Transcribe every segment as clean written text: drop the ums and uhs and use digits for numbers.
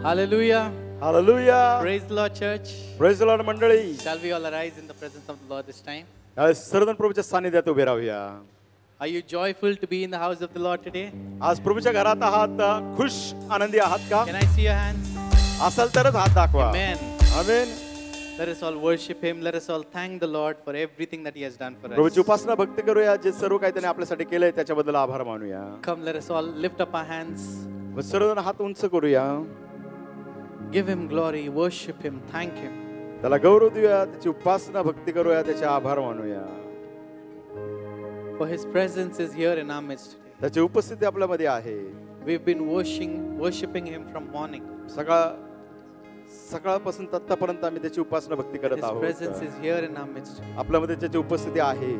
Hallelujah. Hallelujah. Praise the Lord, church. Praise the Lord मंडळी. Shall we all arise in the presence of the Lord this time? सर्वजण प्रभूच्या सानिध्यात उभे राहूया. Are you joyful to be in the house of the Lord today? आज प्रभूच्या घरात आहात, खुश आनंदी आहात का? Can I see your hands? असाल तरच हात दाखवा. Amen. Amen. Let us all worship Him. Let us all thank the Lord for everything that He has done for us. प्रभूची उपासना भक्ती करूया. जे सर्व काही त्याने आपल्यासाठी केलंय त्याच्याबद्दल आभार मानूया. Come, let us all lift up our hands. सर्वजण हात उंच करूया. Give Him glory. Worship Him. Thank Him. त्याला गौरव देऊया. त्याची उपासना भक्ती करूया. त्याचे आभार मानूया. For His presence is here in our midst today. त्याची उपस्थिती आपल्यामध्ये आहे. We've been worshiping Him from morning. सकाळपासून आतापर्यंत आम्ही त्याची उपासना भक्ती करत His आहोत. presence is here in our midst. आपल्यामध्ये त्याची उपस्थिती आहे.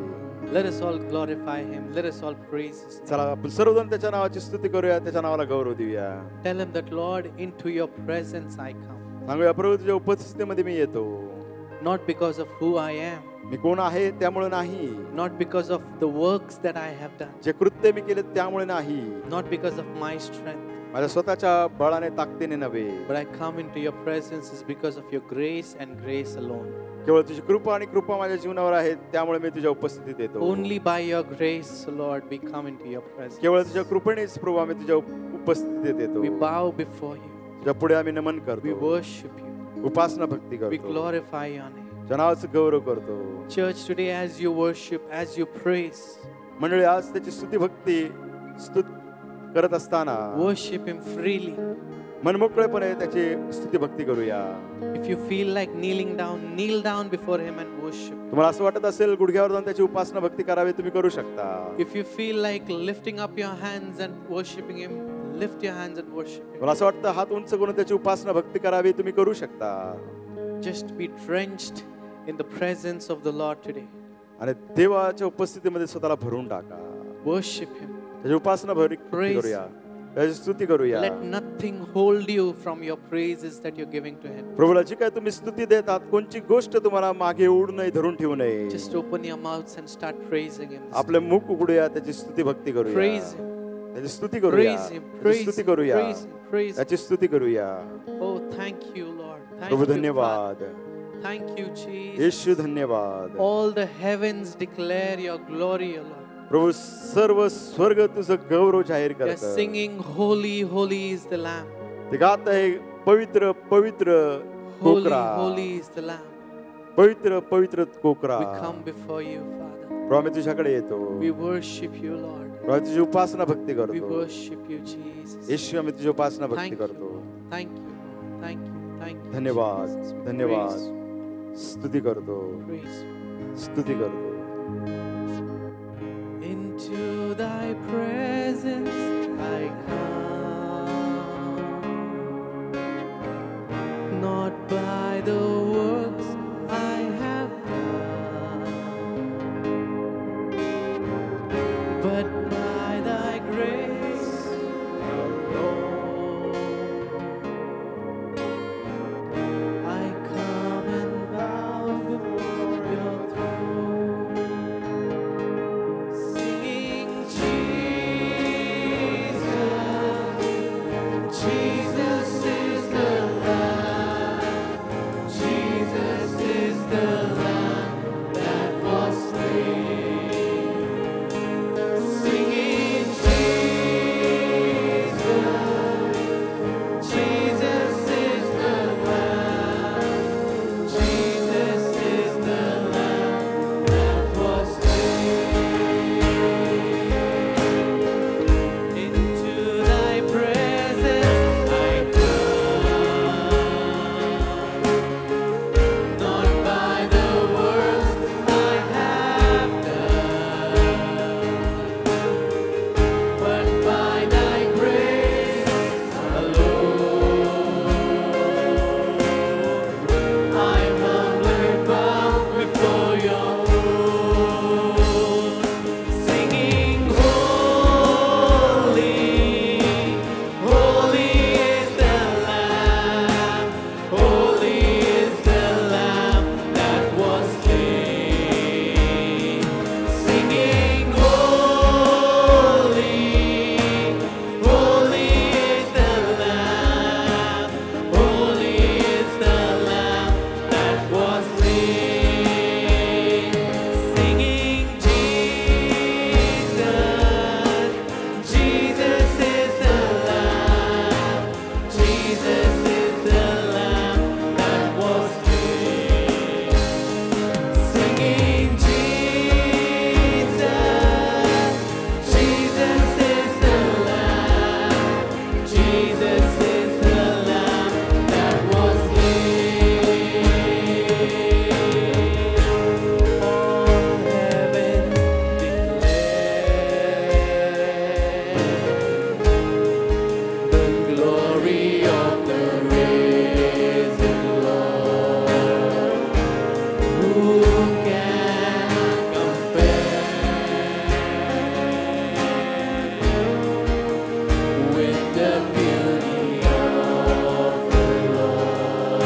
Let us all glorify Him. Let us all praise His name. चला आपण सर्वजण त्याच्या नावाची स्तुती करूया. त्याच्या नावाला गौरव देऊया. Tell Him that, Lord, into your presence I come. सांगूया प्रभू तुझ्या उपस्थितीमध्ये मी येतो. Not because of who I am. मी कोण आहे त्यामुळे नाही. Not because of the works that I have done. जे कृत्य मी केले त्यामुळे नाही. Not because of my strength. माझ्या स्वतःच्या बळाने ताकदीने नव्हे. But I come into your presence is because of your grace and grace alone. केवळ तुझी कृपा आणि कृपा माझ्या जीवनावर आहे त्यामुळे मी तुझ्या उपस्थितीत येतो. Only by your grace, Lord, we come into your presence. केवळ तुझ्या कृपेनेच प्रभू आम्ही तुझ्या उपस्थितीत येतो. We bow before you. तुझ्या पुढे आम्ही नमन We करतो. worship you. उपासना भक्ती We करतो. glorify your name. तुझ्या नावाचं गौरव करतो. Church, today as you worship, as you praise, मंडळी आज त्याची स्तुती भक्ती करत असताना worship Him freely. मनमोकळेपणे त्याची स्तुती भक्ती करूया. If you feel like kneeling down, kneel down before Him and worship. तुम्हाला असं वाटत असेल गुडघ्यावर जाऊन त्याची उपासना भक्ती करावी तुम्ही करू शकता. If you feel like lifting up your hands and worshiping Him, lift your hands and worship Him. मला असं वाटतं हात उंच करून त्याची उपासना भक्ती करावी तुम्ही करू शकता. Just be drenched in the presence of the Lord today. आणि देवाच्या उपस्थितीमध्ये स्वतःला भरून टाका. Worship Him. त्याची उपासना भक्ती करूया. त्याची स्तुती करूया. Let nothing hold you from your praises that you're giving to Him. प्रभूला जी काय तुम्ही स्तुती देतात कोणची गोष्ट तुम्हाला मागे ओढू नये धरून ठेवू नये. Just open your mouths and start praising Him. आपले मुख उघडूया त्याची स्तुती भक्ती करूया. Praise Him. त्याची स्तुती करूया. Praise Him. त्याची Praise स्तुती Him. करूया. Praise Him. Praise Him. त्याची स्तुती करूया. Oh, thank you, Lord. Thank Prabhu you, धन्यवाद. Father. Thank you, Jesus. येशू धन्यवाद. All the heavens declare your glory, O Lord. प्रभू सर्व स्वर्ग तुझं गौरव जाहीर They're करतात. singing, Holy, holy is the Lamb. ते गात आहे पवित्र पवित्र Holy, कोकरा. holy is the Lamb. पवित्र पवित्र कोकरा. We come before you, Father. प्रभू आम्ही तुझ्याकडे येतो. We worship you, Lord. प्रभू तुझी उपासना भक्ती We करतो. worship you, Jesus. येशू आम्ही तुझी उपासना भक्ती Thank करतो. you. Thank you. Thank you. Thank you. धन्यवाद Jesus. We धन्यवाद. praise you. स्तुती करतो. Praise you. स्तुती करतो. Into thy presence I come, not by the works I have done, but by thy grace alone. I come and bow before your throne, singing Jesus. Jesus is the Lamb that was slain. Singing Jesus, Jesus is the Lamb. Jesus is the Lamb that was slain. All heaven declare the glory of the risen Lord. Who can compare with the beauty of the Lord?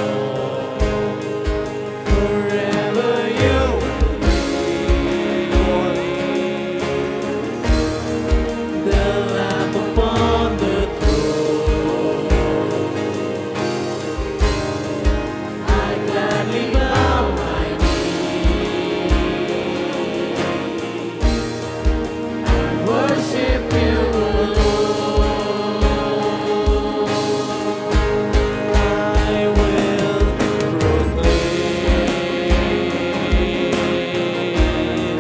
Forever you will be the Lamb upon the throne. I gladly bow my knee and worship you alone. I will proclaim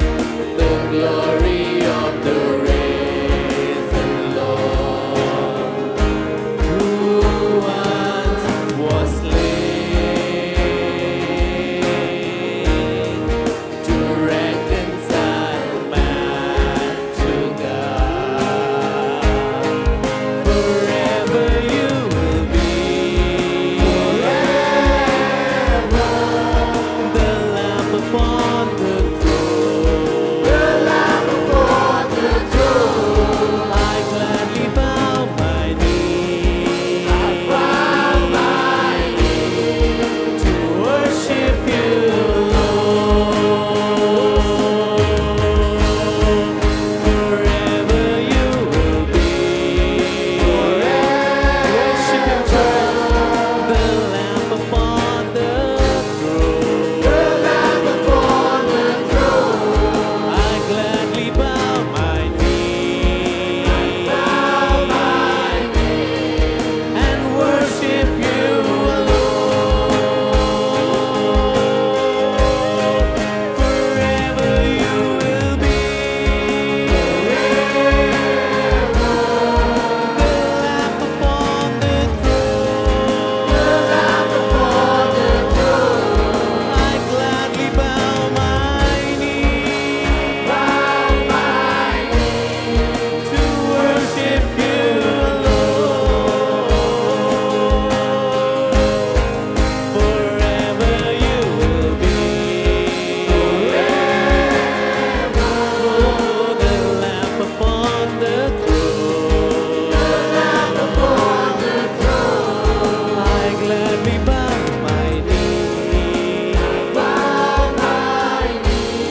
the glory of the risen Lord, who once was slain to reconcile man to God. Forever you will be the Lamb upon the throne. The Lamb upon the throne. I gladly bow my knee. I bow my knee to worship you alone. Forever you will be. Worship Him, church. The Lamb upon the throne. The Lamb upon the throne. I gladly bow my knee. I bow my knee and worship you alone. Forever you will be. The Lamb upon the throne. The Lamb upon the throne. I gladly bow my knee. Bow my knee to worship you alone. Forever you will be. Oh, the Lamb upon the throne. The Lamb upon the throne. I gladly bow my knee. Bow my knee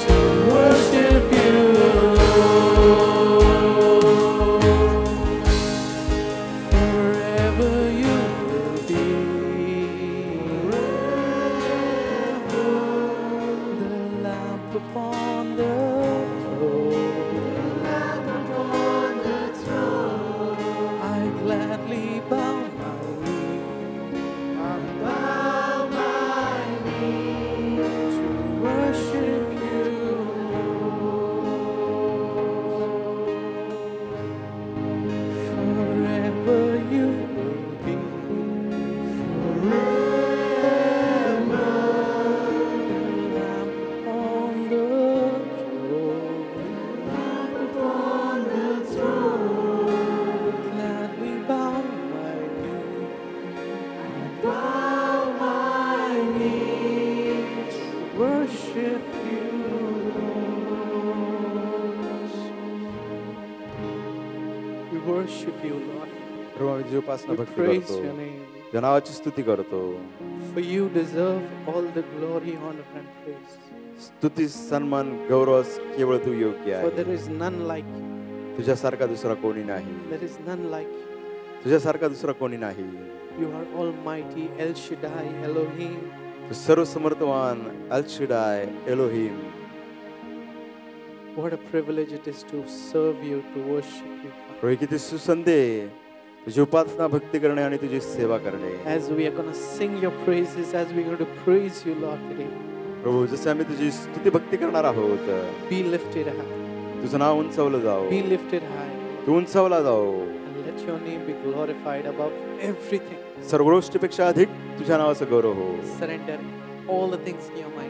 to worship you alone. Forever you will be. The Lamb upon the throne. I gladly bow my knee. I bow my knee to worship you. Forever you will be. Forever the Lamb upon the throne. Lamb upon the throne. Gladly bow my knee. I bow my knee to worship you. We worship you, Lord. प्रभू आम्ही तुझी उपासना We भक्ती praise करतो your name. तुझ्या नावाची स्तुती करतो. For you deserve all the glory, honor, and praise. स्तुती सन्मान गौरव केवळ तू योग्य For there आहे. is none like you. तुझ्यासारखा दुसरा कोणी नाही. There is none like you. तुझ्यासारखा दुसरा कोणी नाही. You are Almighty, El Shaddai, Elohim. तू सर्वसमर्थवान अल शडाय Elohim. What a privilege it is to serve you, to worship you. Father. प्रभू किती सुसंधी तुझी उपासना भक्ती करणे आणि तुझी सेवा करणे. As we are going to sing your praises, as we are going to praise you, Lord, today, प्रभू जसे आम्ही तुझी स्तुती भक्ती करणार आहोत, be lifted high. तुझं नाव उंचावलं जाओ, Be lifted high. तू उंचावला जाओ. And let your name be glorified above everything. सर्व गोष्टीपेक्षा अधिक तुझ्या नावाचा गौरव हो. Surrender all the things in your mind.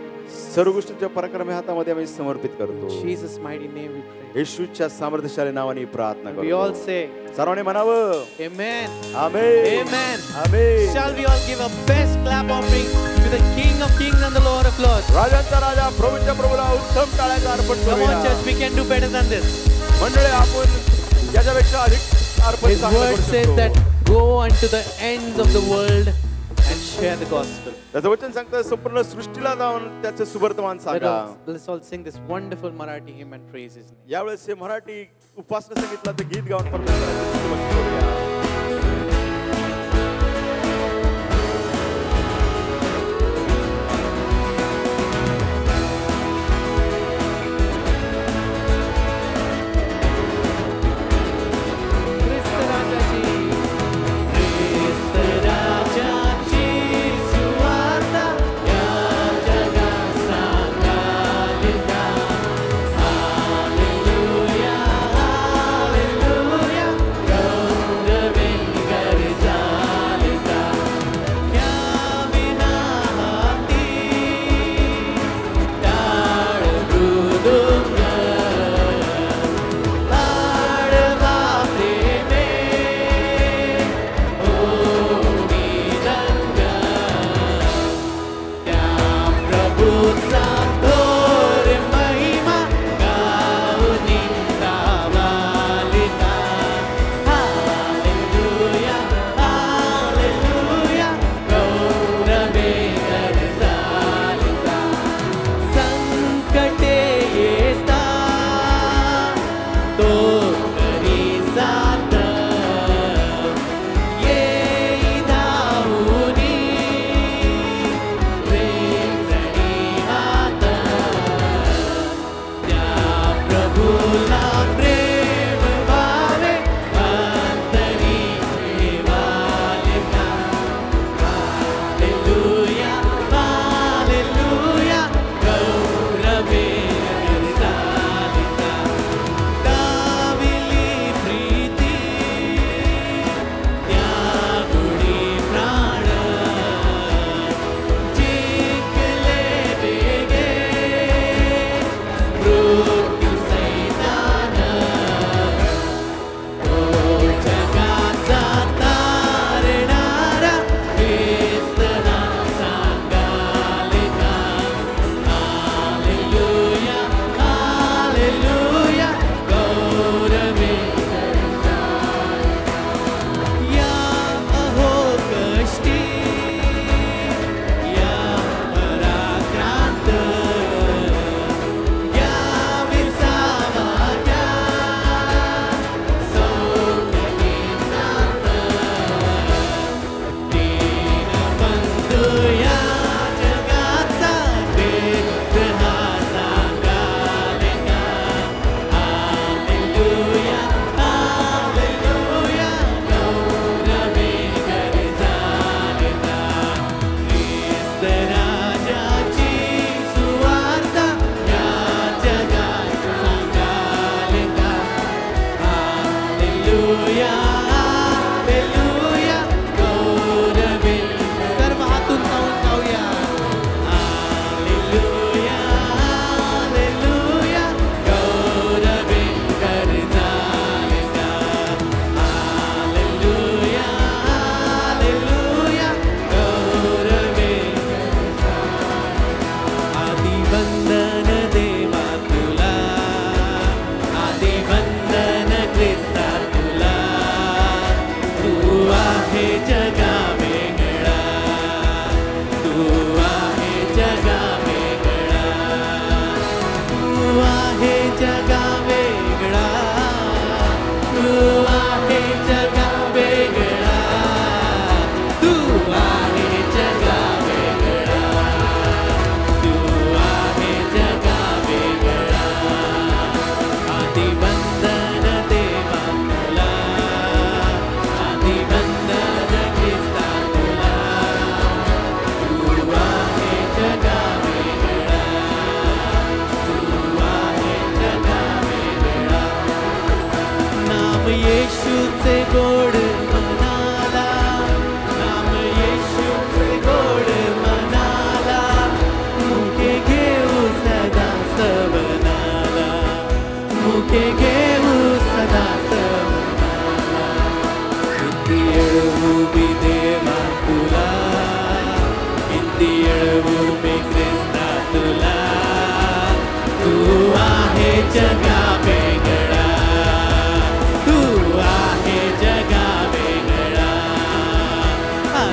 सर्व गोष्टीच्या पराक्रमी हातामध्ये आम्ही समर्पित करतो. In Jesus' mighty name we pray. येशूच्या सामर्थ्यशाली नावाने प्रार्थना We all करतो. say, सर्वांनी म्हणावं Amen. Amen. Amen. Amen. Shall we all give a best clap offering to the King of Kings and the Lord of Lords? राजांचा राजा प्रभूच्या प्रभूला उत्तम टाळ्याचा अर्पण Come on, करूया. church, we can do better than this. मंडळी आपण याच्यापेक्षा अधिक अर्पण His चांगलं word करू says शकतो. that go unto the ends of the world and share the gospel. त्याचं वचन सांगतं संपूर्ण सृष्टीला जाऊन त्याचं सुवर्तमान सांगा. Let's all sing this wonderful Marathi hymn and praise His name. यावेळेस हे मराठी उपासना संगीतला गीत गाऊन परमेश्वराची स्तुती भक्ती करूया. Hallelujah, hallelujah,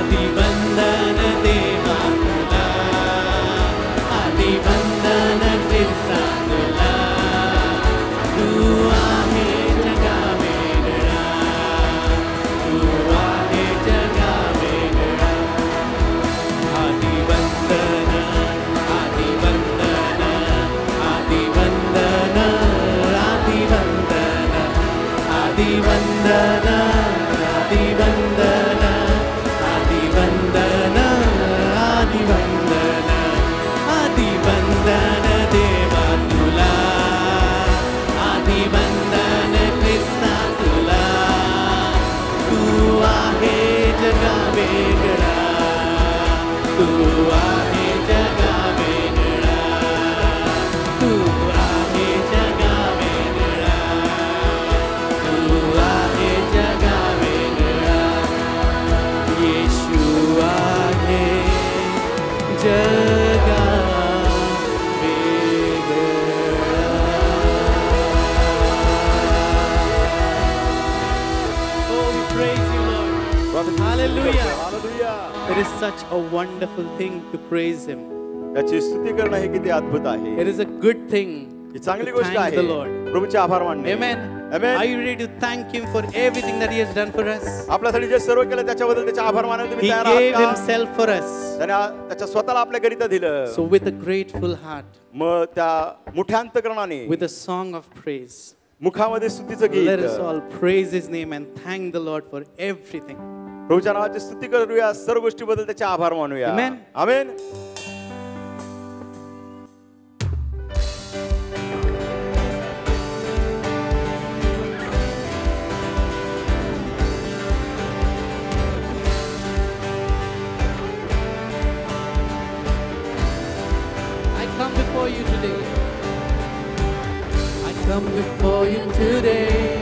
आदिवंदन देवा तुला, आदिवंदन ख्रिस्ता तुला. तू आहे जगा वेगळा, तू आहे जगा वेगळा. आदिवंदन, आदिवंदन, आदिवंदन, आदिवंदन, आदिवंदन, आदिवंदन, आदिवंदन, आदिवंदन, आदिवंदन देवा तुला, आदिवंदन ख्रिस्ता तुला. तू आहे जगा वेगळा, तू आहे जगा वेगळा, तू आहे जगा वेगळा, तू आहे जगा वेगळा. येशू आहे जगा वेगळा. Oh, we praise you, Lord. Hallelujah. Hallelujah. It is such a wonderful thing to praise Him. त्याची स्तुती करणं हे किती अद्भुत आहे. It is a good thing ही चांगली to गोष्ट thank आहे. the Lord. प्रभूचे आभार मानणे. Amen. Amen. Are you ready to thank Him for everything that He has done for us? आपल्यासाठी जे सर्व केलं त्याच्याबद्दल त्याचे आभार मानायला He तुम्ही तयार gave आहात का? Himself for us. त्याने त्याच्या स्वतःला आपल्याकरिता दिलं. So with a grateful heart, मग त्या मोठ्या अंतकरणाने with a song of praise, मुखामध्ये स्तुतीचं let us गीत all praise His name and thank the Lord for everything. प्रभूच्या नावाची स्तुती करूया, सर्व गोष्टीबद्दल त्याचे आभार मानूया. Amen. Amen. I come before you today. I come before you today.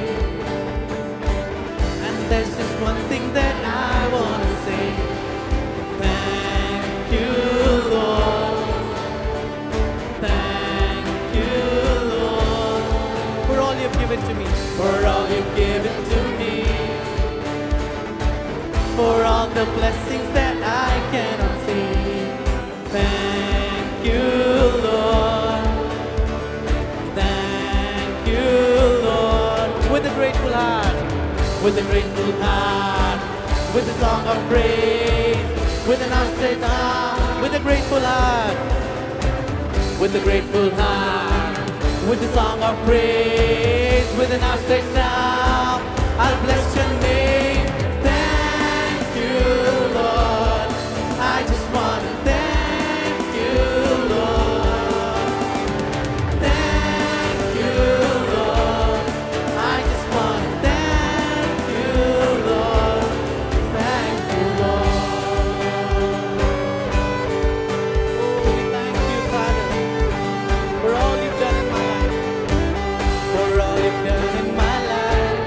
And there's just one thing that I want to say. Thank you, Lord. Thank you, Lord. For all you've given to me. For all you've given to me. For all the blessings that I cannot see. Thank you, Lord. Thank you, Lord. With a grateful heart, with a grateful heart, with a song of praise, with an outstretched arm, with a grateful heart, with a grateful heart, with a song of praise, with an outstretched arm, I'll bless your name. Thank you, Lord. I just want to thank you, Lord. Thank you, Lord. I just want to thank you, Lord. Thank you, Lord. Oh, we thank you, Father, for all you've done in my life. For all you've done in my life.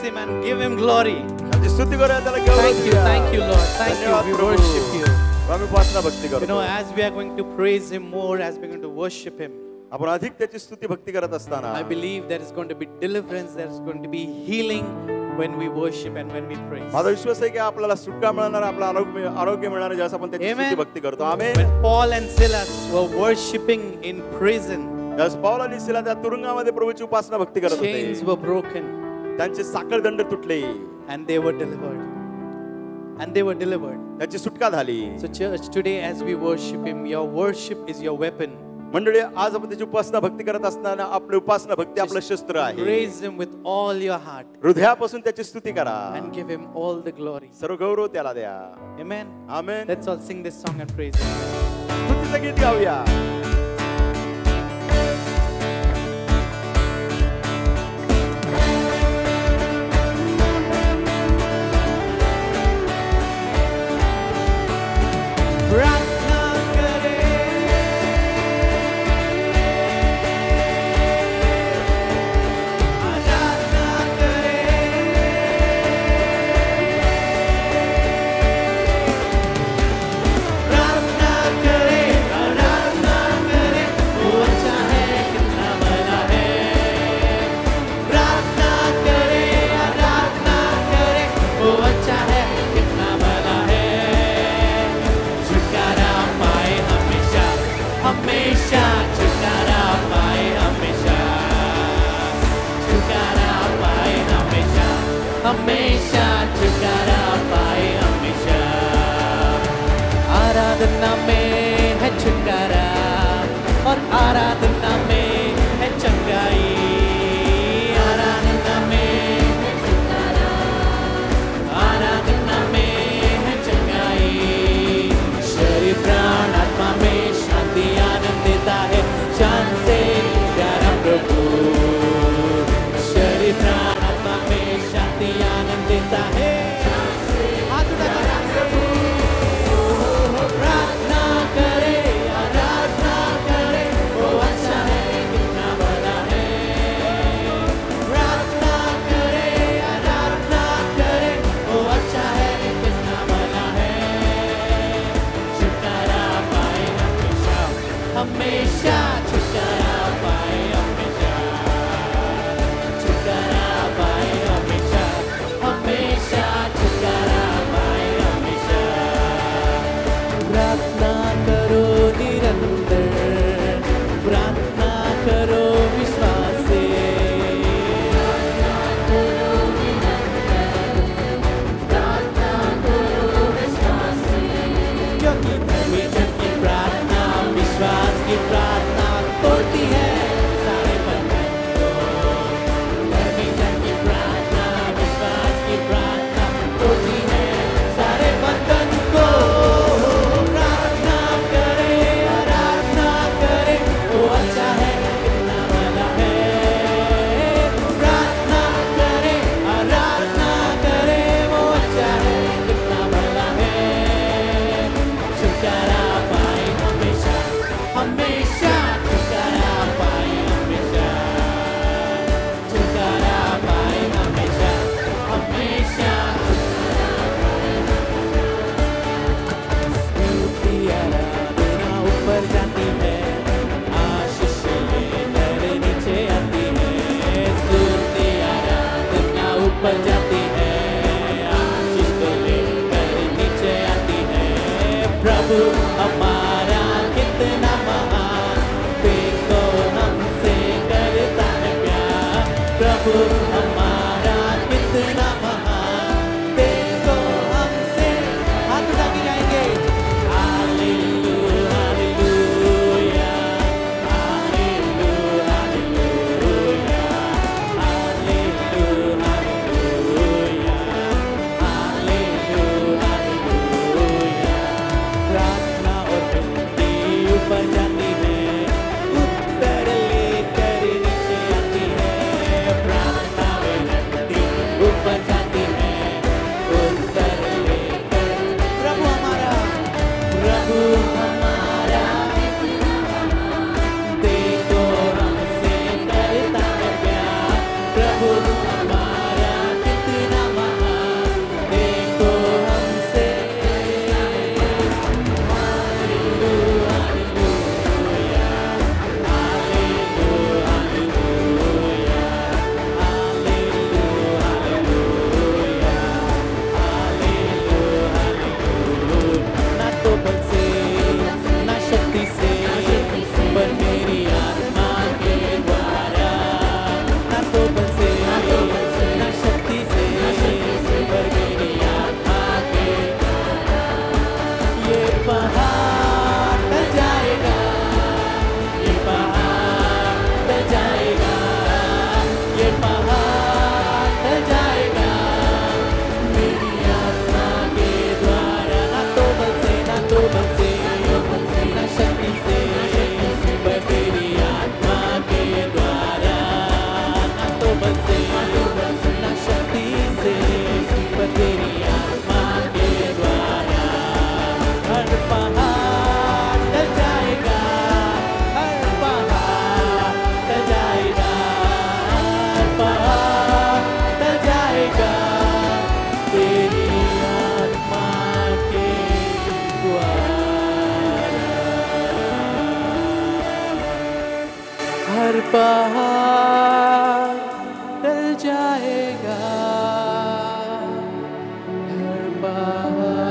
Him and give Him glory. आमची स्तुती करूया, त्याला गौरव Thank you, देऊया. thank you, Lord. Thank you. धन्यवाद We Prabhu. worship you. आम्ही उपासना भक्ती You know, करतो. as we are going to praise Him more, as we're going to worship Him, आपण अधिक त्याची स्तुती भक्ती करत असताना I believe there is going to be deliverance, there is going to be healing when we worship and when we praise. माझा विश्वास आहे की आपल्याला सुटका मिळणार, आपलं आरोग्य मिळणार ज्यावेळेस आपण त्याची Amen. स्तुती भक्ती करतो. आमेन. When Paul and Silas were worshiping in prison, ज्यावेळेस पौल आणि सिला त्या तुरुंगामध्ये प्रभूची उपासना भक्ती करत chains होते, were broken त्यांचे साखळदंड तुटले, and they were delivered. And they were delivered. त्याची सुटका झाली. So church, today as we worship Him, your worship is your weapon. मंडळी, आज आपण त्याची उपासना भक्ती करत असताना आपली उपासना भक्ती आपलं शस्त्र आहे. Praise Him with all your heart हृदयापासून त्याची स्तुती करा, and give Him all the glory. सर्व गौरव त्याला द्या. Amen. Amen. Let's all sing this song and praise Him. स्तुतीचं गीत गाऊया. प्रार्थना करें, आराधना करें, प्रार्थना करें, आराधना करें, वो अच्छा है कितना भला है. प्रार्थना करें, आराधना करें, वो अच्छा है कितना भला है. छुटकारा पाए हमेशा, हमेशा छुटकारा पाए हमेशा, छुटकारा पाए हमेशा, हमेशा छुटकारा पाए हमेशा. आराधना में है छुटकारा और आराधना में है चंगाई. आराधना में है छुटकारा, आराधना में है चंगाई. शरीर प्राण आत्मा में शांति आनंद देता है, जान से प्यारा प्रभु. शरीर प्राण आत्मा में शांति आनंद देता है, हाथ उठाकर प्रभु. प्रार्थना करे, आराधना करे, वो अच्छा है कितना भला है. प्रार्थना करे, आराधना करे, वो अच्छा है कितना भला है. छुटकारा पाए हमेशा, हमेशा छुटकारा पाए हमेशा, छुटकारा पाए हमेशा, हमेशा छुटकारा पाए हमेशा. प्रार्थना करो निरंतर, प्रार्थना करो विश्वास से. क्योंकि परमेश्वर की प्रार्थना विश्वास की प्रार्थना तोड़ती है सारे बंधन को. परमेश्वर की प्रार्थना विश्वास की प्रार्थना तोड़ती है सारे बंधन को. प्रार्थना करे, आराधना करे, वो अच्छा है कितना भला है. प्रार्थना करे, आराधना करे, वो अच्छा है कितना भला है. छुटकारा पाए हमेशा, हमेशा छुटकारा पाए हमेशा, छुटकारा पाए हमेशा, हमेशा स्तुति आराधना ऊपर जाती है, आशीष लेकर नीचे आती है. स्तुति आराधना ऊपर जाती है, आशीष लेकर नीचे आती है. प्रभु हमारा कितना महान, देखो हमसे करता है प्यार. प्रभु हमारा कितना महान, देखो हमसे. हाथ उठा के गाएंगे. Hallelujah, hallelujah, hallelujah, hallelujah, hallelujah, hallelujah, hallelujah. प्रार्थना और विनती ऊपर जाती है, हर पहाड़ टल जाएगा, हर पहाड़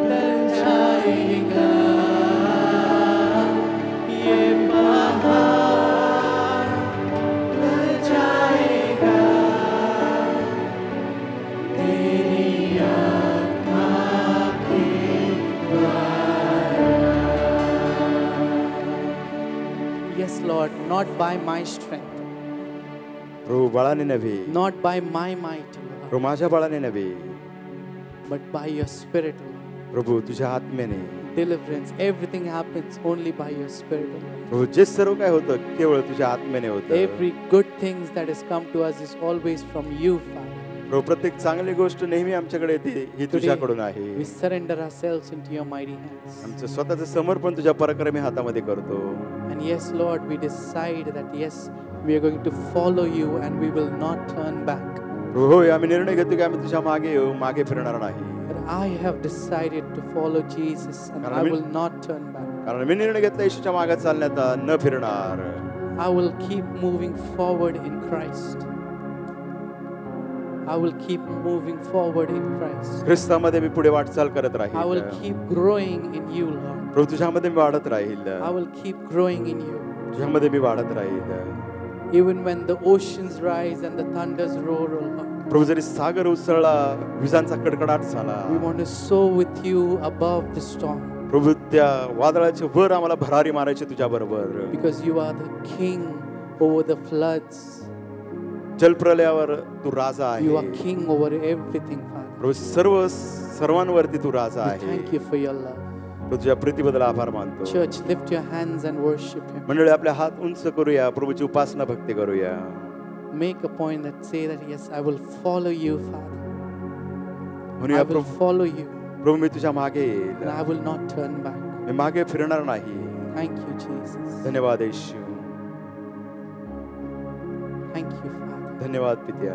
टल जाएगा, ये पहाड़ टल जाएगा, तेरी आत्मा के Yes, Lord, not by my strength, प्रभू बळाने नव्हे, not by my might, Lord, प्रभू माझ्या बळाने नव्हे, but by your Spirit, Lord. प्रभू तुझ्या आत्म्याने. Deliverance, everything happens only by your Spirit, Lord. प्रभू जे सर्व काय होतं केवळ तुझ्या आत्म्याने होतं. Every good things that has come to us is always from you, Father. प्रभू प्रत्येक चांगली गोष्ट नेहमी आमच्याकडे येते ही तुझ्याकडून आहे. We surrender ourselves into your mighty hands. आमचं स्वतःचं समर्पण तुझ्या पराक्रमी हातामध्ये करतो. And yes, Lord, we decide that yes, we are going to follow you and we will not turn back. प्रभू होय, आम्ही निर्णय घेतो की आम्ही तुझ्या मागे येऊ, मागे फिरणार नाही. But I have decided to follow Jesus and I will not turn back. कारण मी निर्णय घेतला येशूच्या मागे चालण्याचा, न फिरणार. I will keep moving forward in Christ. I will keep moving forward in Christ. ख्रिस्तामध्ये मी पुढे वाटचाल करत I will Raheel. keep growing in you, Lord. प्रभू तुझ्यामध्ये मी वाढत राहील. I will keep growing in you. तुझ्यामध्ये मी वाढत राहील. Even when the oceans rise and the thunders roar, O Lord. प्रभू जरी सागर उसळला, विजांचा कडकडाट झाला, We want to soar with you above the storm. प्रभू त्या वादळाच्या वर आम्हाला भरारी मारायची तुझ्या बरोबर. Because you are the king over the floods. जलप्रलयावर तू राजा You are आहे. king over everything, Father. प्रभू सर्वांवरती तू राजा We आहे. thank you for your love. प्रभू तुझ्या प्रीतीबद्दल आभार मानतो. Church, lift your hands and worship Him. मंडळी आपले हात उंच करूया, प्रभूची उपासना भक्ती करूया. Make a point that say that yes, I will follow you, Father. म्हणूया I will Prabhu, follow you प्रभू मी तुझ्या मागे and येईल, I will not turn back. मी मागे फिरणार नाही. Thank you, Jesus. धन्यवाद येशू, Thank you, Father. धन्यवाद पित्या.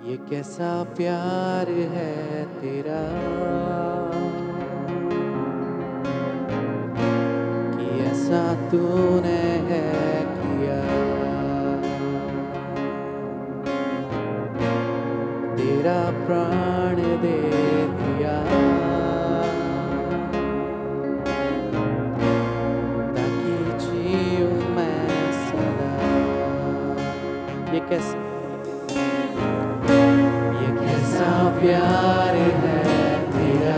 ये कैसा प्यार है तेरा कि ऐसा तूने है किया, तेरा प्राण दे दिया ताकि जीऊं मैं सदा. ये कैसा प्यार है तेरा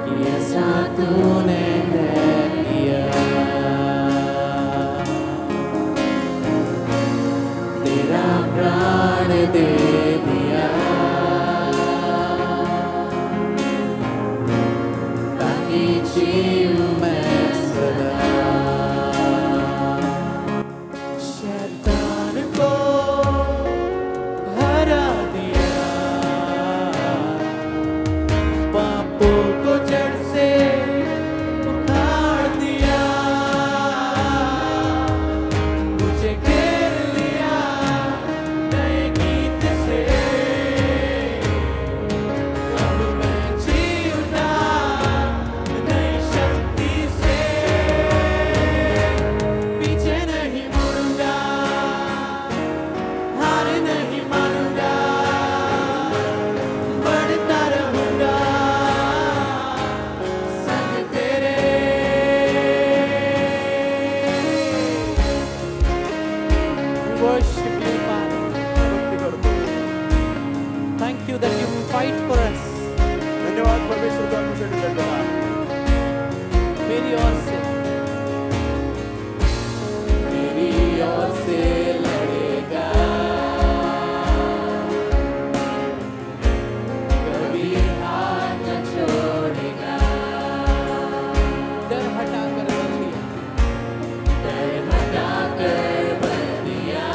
कि ऐसा तूने है किया, तेरा प्राण दे दिया ताकि जीऊं मैं सदा. शैतान को हरा दिया, पापों को जड़ से उखाड़ दिया, मुझे घेर लिया नए गीत से, अब मैं जी उठा नई शक्ति से, पीछे नहीं मुड़ूंगा, हार नहीं मानूंगा, बढ़ता रहूंगा संग तेरे. Worship you, Father. भक्ती करतो. Thank you that you fight for us. धन्यवाद परमेश्वर, तू आमच्यासाठी लढला. मेरी ओर से लड़ेगा, कभी हाथ न छोड़ेगा. डर हटा कर बन दिया, डर हटा कर बन दिया,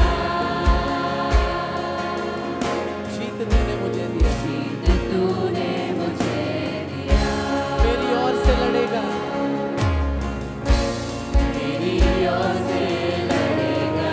जीत तूने मुझे दिया, जीत तूने मुझे दिया. मेरी ओर से लड़ेगा, मेरी ओर से लड़ेगा,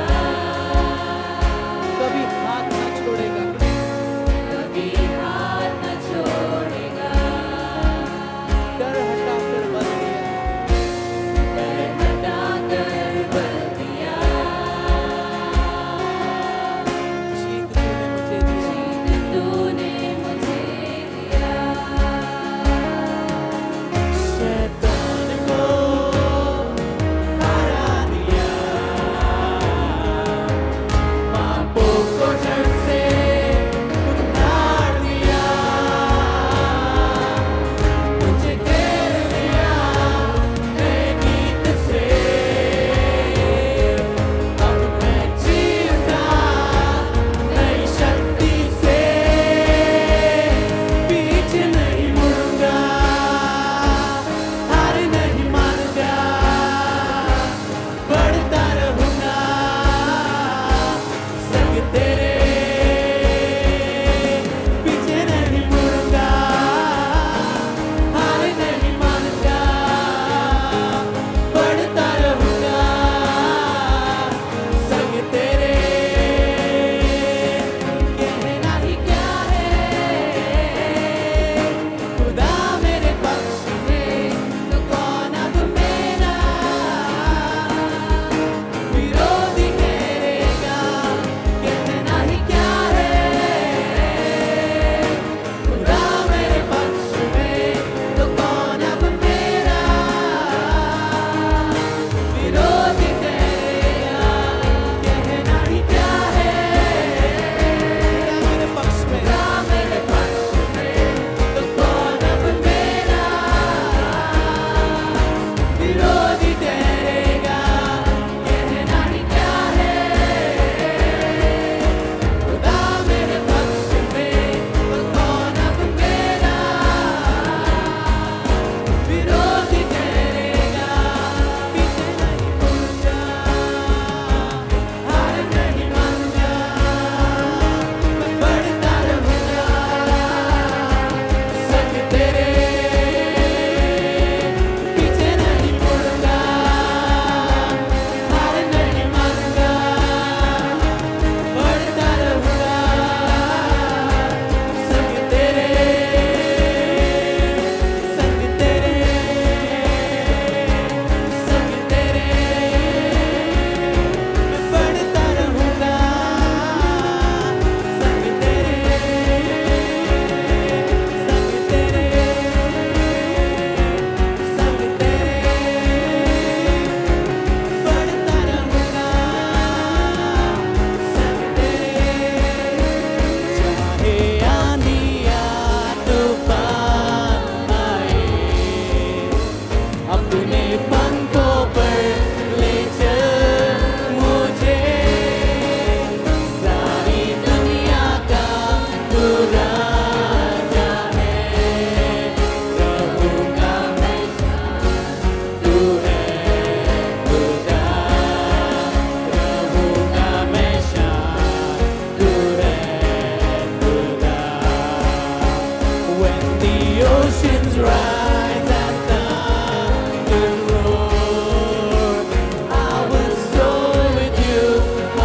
Waves rise and thunders roar. I will soar with you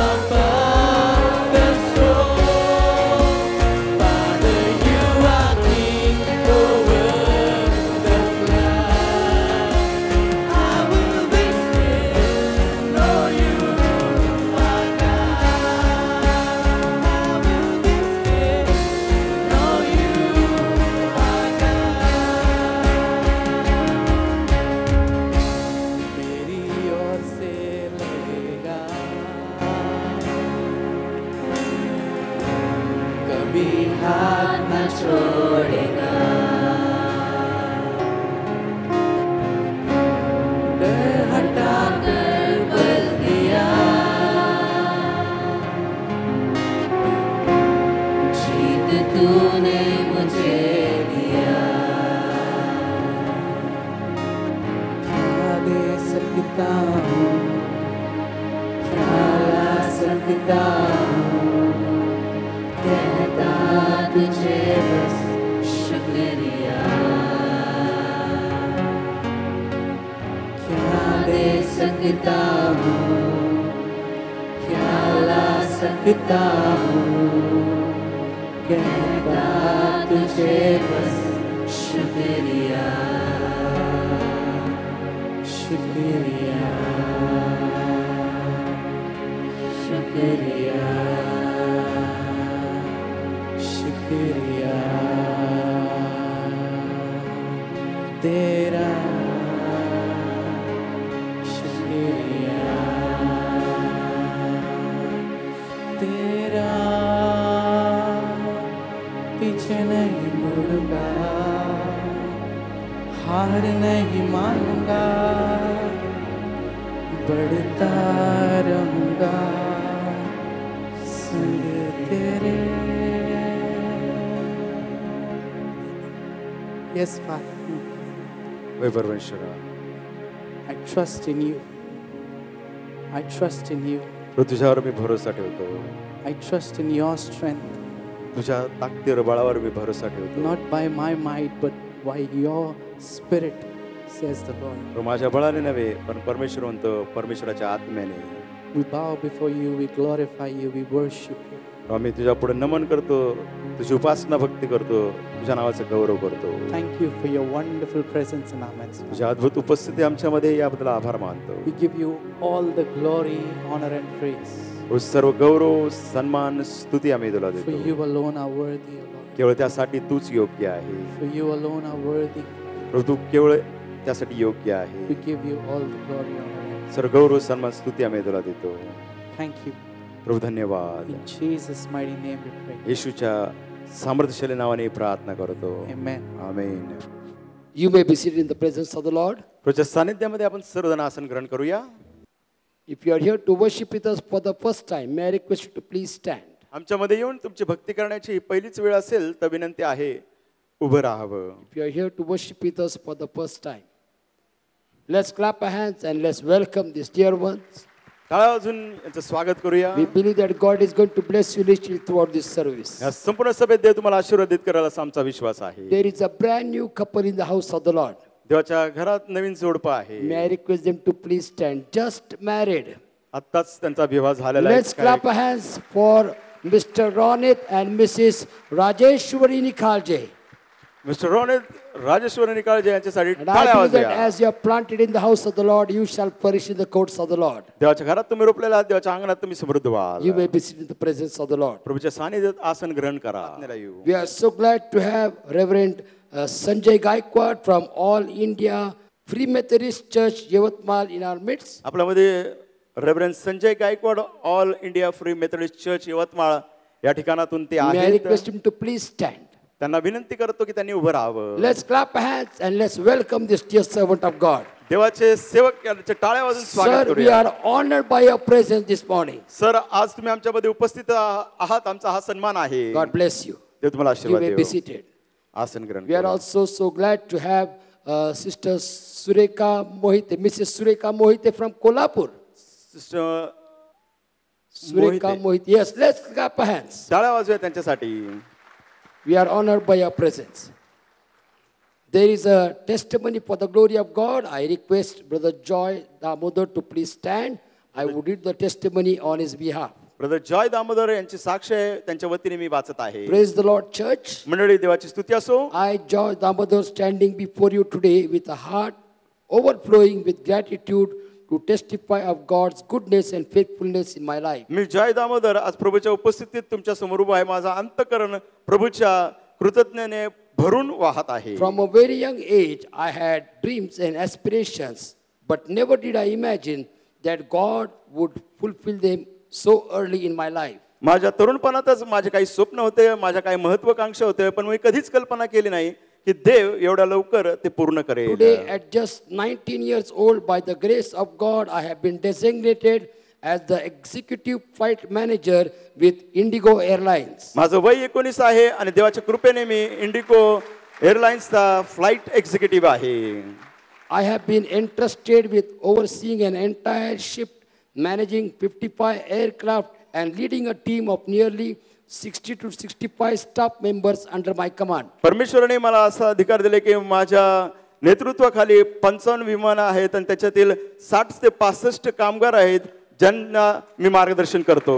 above the storm. Father, you are King over the flood. I will be still, know you are God. I will be still, know you are God. मेरी ओर से लेगा, कभी हाथ न छोड़ेगा। डर हटा कर बल दिया, जीत तूने मुझे दिया। क्या दे सकता हूँ, क्या ला सकता हूँ, कहता तुझे बस शुक्रिया। क्या दे सकता हूँ, क्या ला सकता हूँ, कहता तुझे बस शुक्रिया, शुक्रिया, शुक्रिया, शुक्रिया तेरा, शुक्रिया तेरा। पीछे नहीं मुड़ूंगा, हार नहीं मानूंगा, बढ़ता रहूंगा संग तेरे। Yes, Father. होय परमेश्वरा, I trust in you. I trust in you. प्रभू तुझ्यावर मी भरोसा ठेवतो. I trust in your strength. तुझ्या ताकदीवर बळावर मी भरोसा ठेवतो. Not by my might, but by your spirit, says the Lord. तो माझ्या बळाने नव्हे, पण परमेश्वर म्हणतो परमेश्वराच्या आत्म्याने. We bow before you, we glorify you, we worship you. आम्ही तुझ्या पुढे नमन करतो, तुझी उपासना भक्ती करतो, तुझ्या नावाचा गौरव करतो. Thank you for your wonderful presence in our midst. तुझी अद्भुत उपस्थिती आमच्यामध्ये याबद्दल आभार मानतो. We give you all the glory, honor and praise. सर्व गौरव, सन्मान, स्तुती आम्ही तुला For देतो. you alone are worthy, O Lord. केवळ त्यासाठी तूच योग्य आहे. For you alone are worthy. प्रभू तू केवळ त्यासाठी योग्य आहे. We give you all the glory, honor and सर्व गौरव, सन्मान, स्तुती आम्ही तुला देतो. praise. Thank you. प्रभू धन्यवाद. In Jesus' mighty name we pray. येशूच्या सामर्थ्यशाली नावाने प्रार्थना करतो. Amen. Amen. You may be seated in the presence of the Lord. प्रभूच्या सानिध्यामध्ये आपण सर्वजण आसन ग्रहण करूया. If you are here to worship with us for the first time, may I request you to please stand. आमच्यामध्ये येऊन तुमची भक्ती करण्याची ही पहिलीच वेळ असेल तर विनंती आहे उभं राहावं. If you are here to worship with us for the first time, let's clap our hands and let's welcome these dear ones. टाळ्या वाजून यांचं स्वागत करूया. We believe that God is going to bless you richly throughout this service. या संपूर्ण सभेत देव तुम्हाला आशीर्वादित कराल असा आमचा विश्वास आहे. There is a brand new couple in the house of the Lord. देवाच्या घरात नवीन जोडपं आहे. May I request them to please stand. Just married. आत्ताच त्यांचा विवाह झालेला आहे. Let's clap our hands for Mr. Ronit and Mrs. Rajeshwari Nikhalje. Mister Ronit Rajeshwar Nikalje यांच्यासाठी And I टाळ्या believe that वाजवा. as you are planted in the house of the Lord, you shall flourish in the courts of the Lord. देवाच्या घरात तुम्ही रोपलेला आहात, देवाच्या अंगणात तुम्ही समृद्ध व्हाल. You may be seated in the presence of the Lord. प्रभूच्या सानिध्यात आसन ग्रहण करा. We are so glad to have Reverend Sanjay Gaikwad from All India Free Methodist Church, Yavatmal in our midst. आपल्यामध्ये reverend Sanjay Gaikwad all India free Methodist church Yavatmal या ठिकाणातून ते May I आहेत. request him to please stand. त्यांना विनंती करतो की त्यांनी उभं राहावं. Let's clap our hands and let's welcome this dear servant of God. देवाचे सेवक यांचे टाळ्या वाजून स्वागत Sir, we करूया. are honored by your presence this morning. Sir, आज तुम्ही आमच्यामध्ये उपस्थित आहात, आमचा हा सन्मान आहे. God bless you. देव तुम्हाला You आशीर्वाद may be देवो. seated. आसन ग्रहण We are करा. also so glad to have Sister Sureka Mohite, Mrs. Sureka Mohite from Kolhapur. Sister Sureka Mohite. Yes, let's clap our hands. टाळ्या वाजूया त्यांच्यासाठी. We are honored by your presence. There is a testimony for the glory of God. I request Brother Joy Damodar to please stand. I would read the testimony on his behalf. Brother Joy Damodar यांची साक्ष आहे, त्यांच्या वतीने मी वाचत आहे. Praise the Lord, church. मंडळी, देवाची स्तुती असो. I, Joy Damodar, standing before you today with a heart overflowing with gratitude to testify of God's goodness and faithfulness in my life. Me Joy Damodar आज प्रभूच्या उपस्थितीत तुमच्या समोर उभा आहे. माझा अंतःकरण प्रभूच्या कृतज्ञतेने भरून वाहत आहे. From a very young age, I had dreams and aspirations, but never did I imagine that God would fulfill them so early in my life. माझ्या तरुणपणातच माझे काही स्वप्न होते, माझ्या काही महत्त्वाकांक्षा होते, पण मी कधीच कल्पना केली नाही की देव एवढ्या लवकर ते पूर्ण करेल. Today, at just 19 years old, by the grace of God, I have been designated as the executive flight manager with Indigo Airlines. माझं वय 19 आहे आणि देवाच्या कृपेने मी इंडिगो एअरलाइन्सचा फ्लाइट एक्झिक्युटिव्ह आहे. I have been entrusted with overseeing an entire ship, managing 55 aircraft and leading a team of nearly 60 to 65 staff members under my command. परमेश्वराने मला असा अधिकार दिले की माझ्या नेतृत्वाखाली 55 विमानं आहेत आणि त्याच्यातील 60 ते 65 कामगार आहेत ज्यांना मी मार्गदर्शन करतो.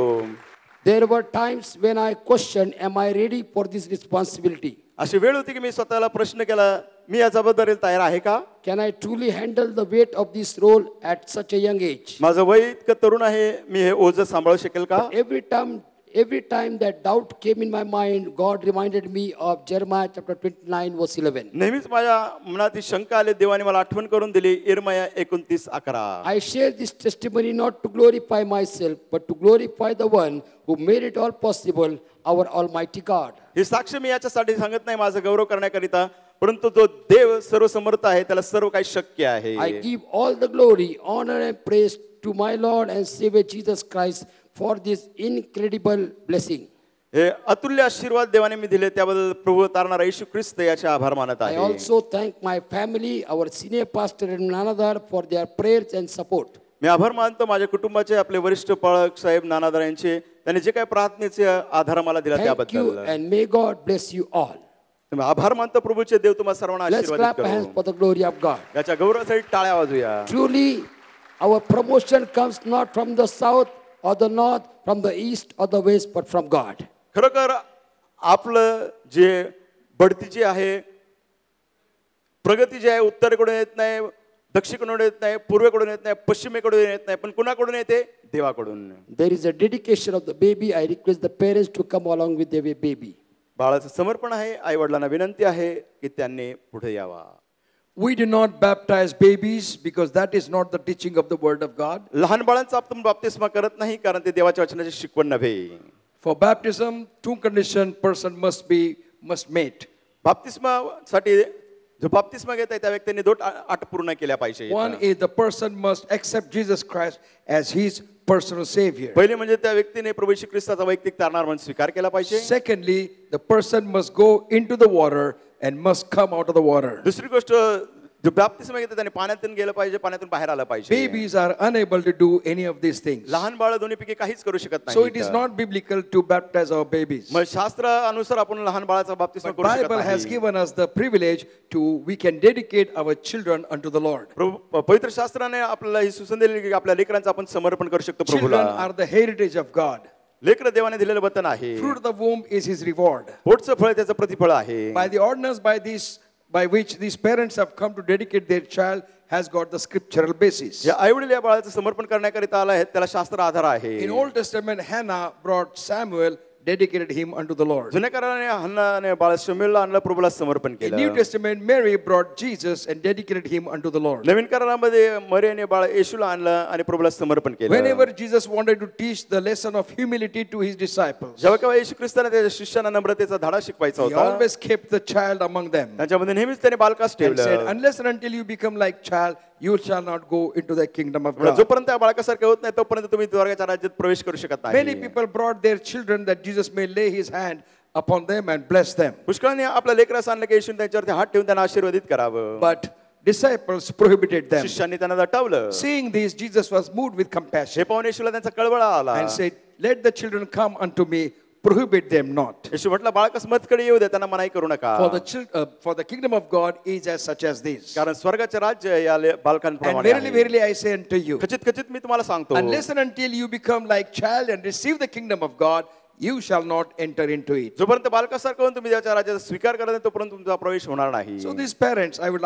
There were times when I questioned, am I ready for this responsibility? अशी वेळ होती की मी स्वतःला प्रश्न केला, मी या जबाबदारीला तयार आहे का? Can I truly handle the weight of this role at such a young age? माझं वय इतकं तरुण आहे, मी हे ओझं सांभाळू शकेल का? Every time that doubt came in my mind, God reminded me of Jeremiah chapter 29 verse 11. नेहमीच माझ्या मनात ही शंका आली, देवाने मला आठवण करून दिली, यिर्मया 29:11. I share this testimony not to glorify myself, but to glorify the one who made it all possible, our Almighty God. ही साक्ष मी याच्यासाठी सांगत नाही माझा गौरव करण्याकरिता, परंतु जो देव सर्वसमर्थ आहे त्याला सर्व काही शक्य आहे. I give all the glory, honor and praise to my Lord and Savior Jesus Christ for this incredible blessing. हे अतुल्य आशीर्वाद देवाने मी दिले त्याबद्दल प्रभू तारणारा येशू ख्रिस्त याचे आभार मानत I आहे. also thank my family, our senior pastor and Nanadar for their prayers and support. मी आभार मानतो माझ्या कुटुंबाचे, आपले वरिष्ठ पाळक साहेब नानादार यांचे, त्यांनी जे काही प्रार्थनेचे आधार मला दिला Thank you त्याबद्दल and may God bless you all. तुम्ही आभार मानतो प्रभूचे. देव तुम्हाला सर्वांना Let's आशीर्वादित clap our hands करो. for the glory of God. याच्या गौरवासाठी टाळ्या वाजूया. Truly, our promotion comes not from the south or the north, from the east or the west, but from God. खरोखर आपलं जे बढती जी आहे, प्रगती जी आहे, उत्तरेकडून येत नाही, दक्षिणेकडून येत नाही, पूर्वेकडून येत नाही, पश्चिमेकडून येत नाही, पण कुणाकडून येते? देवाकडून. There is a dedication of the baby. I request the parents to come along with their baby. बाळाचं समर्पण आहे. आई वडिलांना विनंती आहे की त्यांनी पुढे यावा. We do not baptize babies because that is not the teaching of the word of God. लहान बाळांचा आपण बाप्तिस्मा करत नाही कारण ते देवाच्या वचनाची शिकवण नव्हे. For baptism, two conditions person must meet. बाप्तिस्मासाठी जो बाप्तिस्मा घेत आहे त्या व्यक्तीने दोन अट पूर्ण केल्या पाहिजे. One is the person must accept Jesus Christ as his personal savior. पहिले म्हणजे त्या व्यक्तीने प्रभू येशू ख्रिस्ताचा वैयक्तिक तारणार म्हणून स्वीकार केला पाहिजे. Secondly, the person must go into the water and must come out of the water. दुसरी गोष्ट, जो बाप्तिस्मा घेतात त्याने पाण्यातून गेलं पाहिजे, पाण्यातून बाहेर आलं पाहिजे. Babies are unable to do any of these things. लहान बाळ दोन्हीपैकी काहीच करू शकत नाही. So it is not biblical to baptize our babies. मग शास्त्रानुसार आपण लहान बाळाचा बाप्तिस्मा But करू शकत Bible has नाही. given us the privilege to we can dedicate our children unto the Lord. पवित्र शास्त्राने आपल्याला ही सुसंधी दिली की आपल्या लेकरांचं आपण समर्पण करू शकतो Children प्रभूला. are the heritage of God. लेकर देवाने दिलेलं वचन आहे. Fruit of the womb is his reward. पोटचं फळ त्याचं प्रतिफळ आहे. By the ordinance by which these parents have come to dedicate their child has got the scriptural basis. या आईवडील या बाळाचं समर्पण करण्याकरिता आला आहे त्याला शास्त्र आधार आहे. In Old Testament, Hannah brought Samuel, dedicated him unto the Lord. जुन्या कराराने हन्नाने बाळ शमूएलला आणलं, प्रभूला समर्पण In केलं. New Testament, Mary brought Jesus and dedicated him unto the Lord. नवीन करारामध्ये मरियाने बाळ येशूला आणलं आणि प्रभूला समर्पण केलं. Whenever Jesus wanted to teach the lesson of humility to his disciples, जेव्हा केव्हा येशू ख्रिस्ताने त्याच्या शिष्यांना नम्रतेचा धडा शिकवायचा he होता, always kept the child among them त्याच्यामध्ये नेहमीच त्याने बालकास and said, ठेवलं. unless and until you become like child, you shall not go into the kingdom of God. जोपर्यंत त्या बाळकासारखे होत नाही तोपर्यंत तुम्ही स्वर्गाच्या राज्यात प्रवेश करू शकत Many नाही. people brought their children that Jesus may lay his hand upon them and bless them. पुष्कळाने आपल्या लेकरास आणलं की येशूने त्यांच्यावरती हात ठेवून त्यांना आशीर्वादित करावं. But disciples prohibited them. शिष्यांनी त्यांना दटावलं. Seeing this, Jesus was moved with hey compassion पाहून येशूला त्यांचा कळवळा आला. and said, let the children come unto me, prohibit them not. येशू म्हटलं बाळकास मतकडे येऊ दे, त्यांना मनाई करू नका. For the kingdom of God is as such as this. कारण स्वर्गाचे राज्य या And बालकांप्रमाणे verily, आहे. verily, I say unto you, खचित खचित मी तुम्हाला सांगतो, unless and until you become like child and receive the kingdom of God, you shall not enter into it. जोपर्यंत बालकासारखं होऊन तुम्ही त्याच्या राज्याचा स्वीकार करत नाही तोपर्यंत तुमचा प्रवेश होणार नाही. So these parents, I would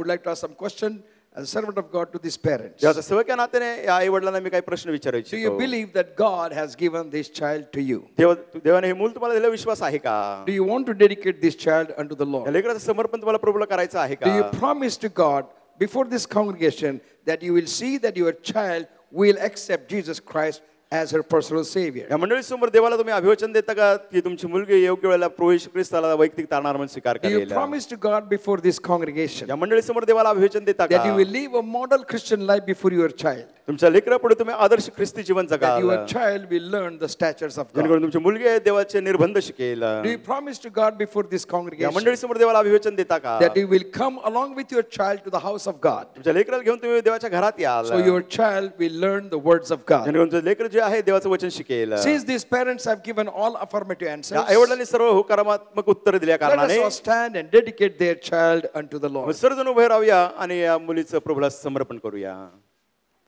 like to ask some question as a servant of God to these parents. जेव्हा सेवक या नात्याने या आई वडिलांना मी काही प्रश्न Do you विचारायचे. believe that God has given this child to you? देवाने हे मूल तुम्हाला दिलं, विश्वास आहे का? Do you want to dedicate this child unto the या Lord? लेकराचं समर्पण तुम्हाला प्रभूला करायचं आहे Do you का? promise to God before this congregation that you will see that your child will accept Jesus Christ as her personal Savior? या मंडळीसमोर देवाला तुम्ही अभिवचन देता का की तुमची मुलगी योग्य वेळेला प्रभू येशू ख्रिस्ताला वैयक्तिक तारणार म्हणून स्वीकार Do you करेल? promise to God before this congregation या मंडळीसमोर देवाला अभिवचन देता that you का will live a model Christian life before your child? तुमच्या लेकरापुढे तुम्ही आदर्श ख्रिस्ती जीवन That जगाल, your child will learn the statutes of God? जेणेकरून तुमची मुलगी आहे देवाचे निर्बंध शिकेल. Do you promise to God before this या congregation मंडळीसमोर देवाला अभिवचन देता का? that you will come along with your child to the house of God, तुमच्या लेकराला घेऊन तुम्ही देवाच्या घरात याल, so your child will learn the words of God? जेणेकरून तुमचं लेकर जे आहे देवाचं वचन शिकेल. Since these parents have given all affirmative answers, या आईवडिलांनी सर्व होकारात्मक उत्तर दिल्या let us कारणाने all stand and dedicate their child unto the Lord. सर्वजण उभे राहूया आणि या मुलीचं प्रभूला समर्पण करूया.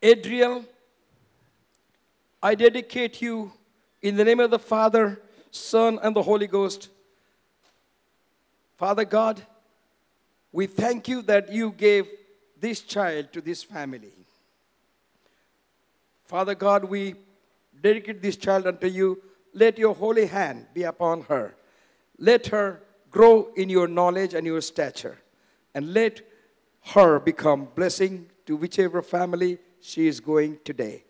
Adriel, I dedicate you in the name of the Father, Son, and the Holy Ghost. Father God, we thank you that you gave this child to this family. Father God, we dedicate this child unto you. Let your holy hand be upon her. Let her grow in your knowledge and your stature. And let her become blessing to whichever family she is going today.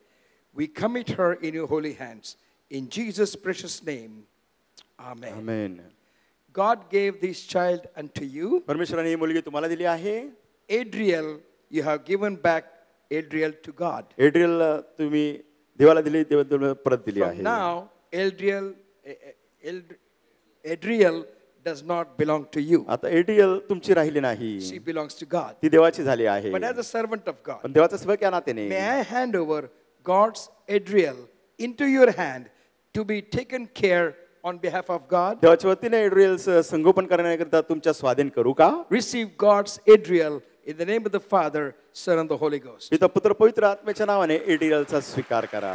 We commit her in your holy hands. In Jesus' precious name, amen. Amen. God gave this child unto you. परमेश्वराने ही मुलगी तुम्हाला दिली आहे. Adriel, you have given back Adriel to God. Adriel तुम्ही देवाला दिली, देव तुम्हाला परत दिली From आहे. now, Adriel does not belong to you. आता एड्रियल तुमची राहिली नाही, She belongs to God. ती देवाची झाली आहे. But as a servant of God, पण देवाचा सेवक या नात्याने may I hand over God's Adriel into your hand to be taken care on behalf of God? देवाच्या वतीने एड्रियलचं संगोपन करण्याकरिता तुमच्या स्वाधीन करू का? Receive God's Adriel in the name of the Father, Son, and the Holy Ghost. पिता पुत्र पवित्र आत्म्याच्या नावाने एड्रियलचा स्वीकार करा.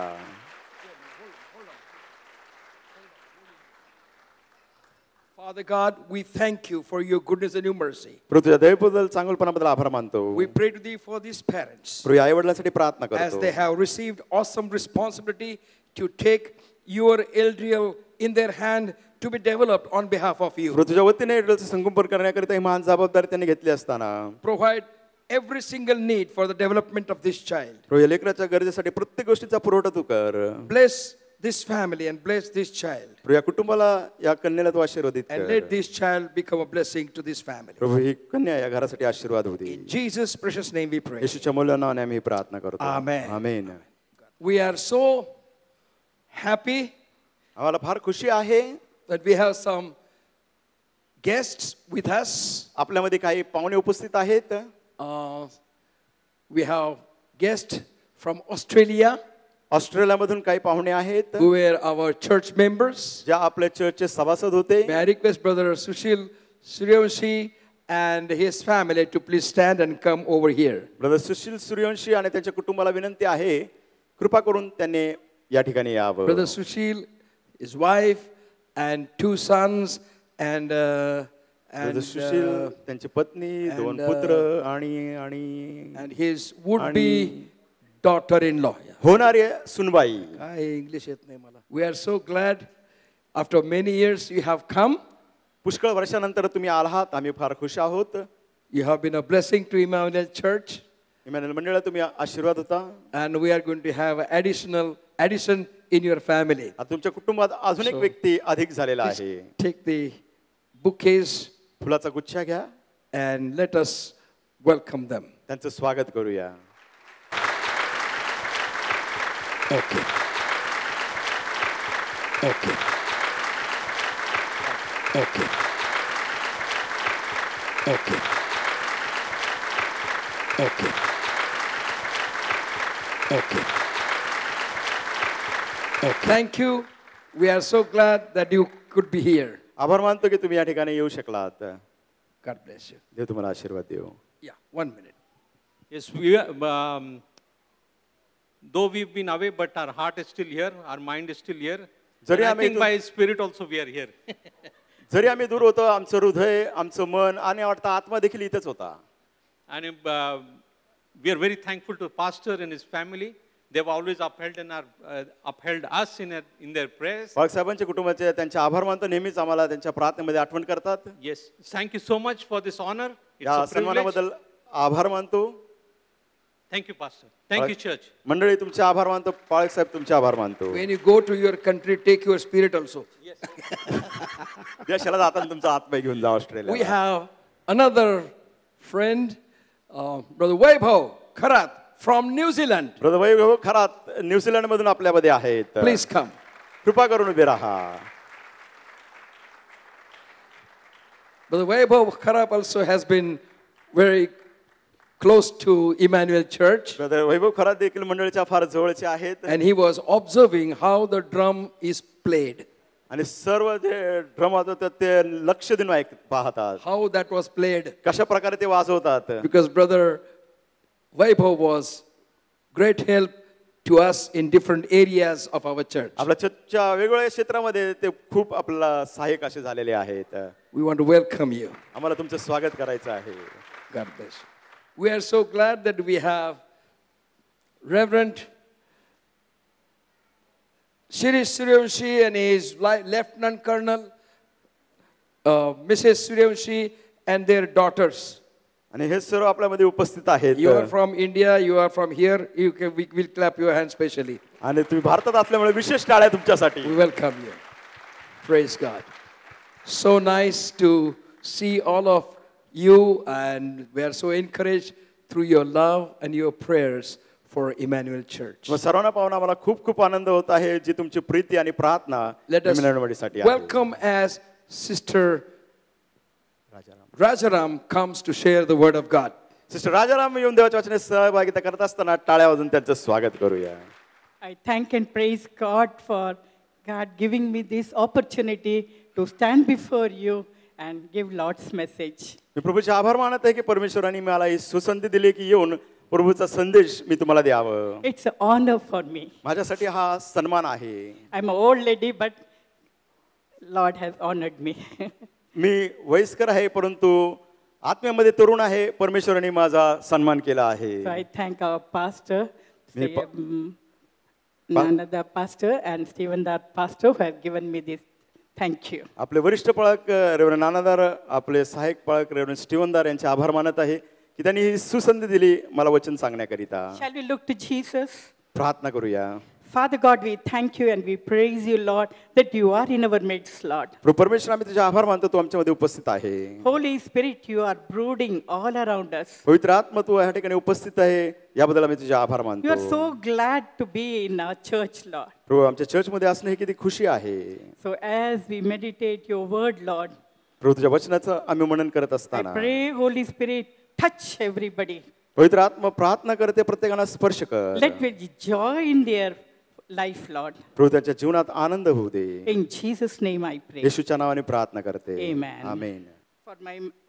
Father God, we thank you for your goodness and your mercy. प्रभू तुझ्या दयेबद्दल चांगुलपणाबद्दल आभार मानतो. We pray to thee for these parents प्रभू आई वडिलांसाठी प्रार्थना as करतो. they have received awesome responsibility to take your Adriel in their hand to be developed on behalf of you. प्रभू तुझ्या वतीने एड्रियलचं संगोपन करण्याकरिता ही महान जबाबदारी त्यांनी घेतली असताना Provide every single need for the development of this child. प्रभू या लेकराच्या गरजेसाठी प्रत्येक गोष्टीचा पुरवठा तू कर. Bless this family and bless this child. प्रभू या कुटुंबाला या कन्याला तू आशीर्वादित And कर. let this child become a blessing to this family. प्रभू ही कन्या या घरासाठी आशीर्वाद होती. In Jesus' precious name we pray. येशूच्या मूल्य नावाने आम्ही प्रार्थना करतो. Amen. Amen. We are so happy आम्हाला फार खुशी आहे that we have some guests with us. आपल्यामध्ये काही पाहुणे उपस्थित आहेत. We have guests from Australia ऑस्ट्रेलियामधून काही पाहुणे आहेत who were our church members. ज्या आपल्या चर्चचे सभासद होते. May I request Brother Sushil Suryavanshi and his family to please stand and come over here. Brother Sushil Suryavanshi आणि त्यांच्या कुटुंबाला विनंती आहे कृपा करून त्यांनी या ठिकाणी यावं. Brother Sushil, his wife, and two sons, and brother Sushil त्यांची पत्नी, दोन पुत्र आणि his would-be daughter-in-law. होणारी सुनबाई. English येत नाही मला. We are so glad after many years you have come. पुष्कळ वर्षानंतर तुम्ही आलात, आम्ही फार खुश आहोत. You have been a blessing to Emmanuel Church. Emmanuel मंडळात तुम्ही आशीर्वाद होता. And we are going to have addition in your family. आता तुमच्या कुटुंबात अजून एक व्यक्ती अधिक झालेला Please आहे. take the bouquets फुलाचा गुच्छा घ्या, and let us welcome them. त्यांचं स्वागत करूया. Okay. Okay. Okay. Okay. Okay. Okay. Okay. Thank you. We are so glad that you could be here. आभार मानतो की तुम्ही या ठिकाणी येऊ शकलात. God bless you. देव तुम्हाला आशीर्वाद देव. Yeah, 1 minute. Yes, though we've been away, but our heart is still here, our mind is still here. Zari And I आम्ही think by Spirit also we are here. जरी आम्ही दूर होतो, आमचं हृदय, आमचं मन आणि वाटतं आत्मा देखील इथेच होता. And we are very thankful to Pastor and his family. They've always upheld us in their prayers. बाग साहेबांच्या कुटुंबाचे त्यांचे आभार मानतो. नेहमीच आम्हाला त्यांच्या प्रार्थनेमध्ये आठवण करतात. Yes, thank you so much for this honor. It's या a privilege. सन्मानाबद्दल आभार मानतो. Thank you, Pastor. Thank you, church. मंडळी तुमचे आभार मानतो. पाळक साहेब तुमचे आभार मानतो. When you go to your country, take your spirit also. देशाला जाताना तुमचा आत्मा घेऊन जा We Australia. have another friend, Brother Vaibhav Kharat from New Zealand. Brother Vaibhav Kharat New Zealand मधून आपल्यामध्ये आहेत. Please come. कृपा करून उभे राहा. Brother Vaibhav Kharat also has been very close to Emmanuel Church, brother Vaibhav Kharat देखील मंडळीच्या फार जवळचे आहेत. and he was observing how the drum is played, आणि सर्व जे ड्रम वाजवतात ते लक्ष देऊन पाहतात. how that was played, कशा प्रकारे ते वाजवतात. because Brother Vaibhav was great help to us in different areas of our church. आपल्या चर्चच्या वेगवेगळ्या क्षेत्रामध्ये ते खूप आपला सहाय्यक असे झालेले आहेत. We want to welcome you. आम्हाला तुमचं स्वागत करायचं आहे. God bless you. We are so glad that we have Reverend Shirish Suryavanshi and his Lieutenant Colonel, Mrs. Suryavanshi and their daughters. आणि हे सर्व आपल्यामध्ये उपस्थित आहेत. You are from India, you are from here, we will clap your hands specially. आणि तुम्ही भारतात असल्यामुळे विशेष टाळ्या तुमच्यासाठी. We welcome you. Praise God. So nice to see all of you, and we are so encouraged through your love and your prayers for Emmanuel Church. मग सर्वांना पाहून आम्हाला खूप खूप आनंद होत आहे जी तुमची प्रीती आणि प्रार्थना Let us इम्मॅन्युएलसाठी आहे. welcome as Sister Rajaram comes to share the word of God. Sister Rajaram येऊन देवाच्या वचनात सहभागिता करत असताना टाळ्या वाजून त्यांचं स्वागत करूया. I thank and praise God for God giving me this opportunity to stand before you and give Lord's message. मी प्रभूचे आभार मानत आहे की परमेश्वरांनी मला ही सुसंधी दिली की येऊन प्रभूचा संदेश मी तुम्हाला द्यावं. It's an honor for me. माझ्यासाठी हा सन्मान आहे. I'm an old lady, but Lord has honored me. मी वयस्कर आहे परंतु आत्म्यामध्ये तरुण आहे. परमेश्वरांनी माझा सन्मान केला आहे. So I thank our pastor, Me pa- Nanada pastor and Stephen Dart pastor who have given me this. Thank you. आपले वरिष्ठ पाळक रेव्हरंड नानादार, आपले सहाय्यक पाळक रेव्हरंड स्टीवनदार यांचे आभार मानत आहे की त्यांनी ही सुसंधी दिली मला वचन सांगण्याकरिता. Shall we look to Jesus? प्रार्थना करूया. Father God, we thank you and we praise you, Lord, that you are in our midst, Lord. प्रभू परमेश्वर आम्ही तुझे आभार मानतो तू आमच्यामध्ये उपस्थित आहे. Holy Spirit, you are brooding all around us. पवित्र आत्मा तू या ठिकाणी उपस्थित आहे याबद्दल आम्ही तुझे आभार We are मानतो. so glad to be in our church, Lord. प्रभू आमच्या चर्चमध्ये असणं ही किती खुशी आहे. So as we meditate your word, Lord, प्रभू तुझ्या वचनाचं आम्ही मनन करत I असताना pray, Holy Spirit, touch everybody. पवित्र आत्मा प्रार्थना करते प्रत्येकाला स्पर्श कर. Let me joy in their life, Lord. प्रभू त्यांच्या जीवनात आनंद होऊ दे. In Jesus' name I pray. येशूच्या नावाने प्रार्थना करते. Amen. Amen.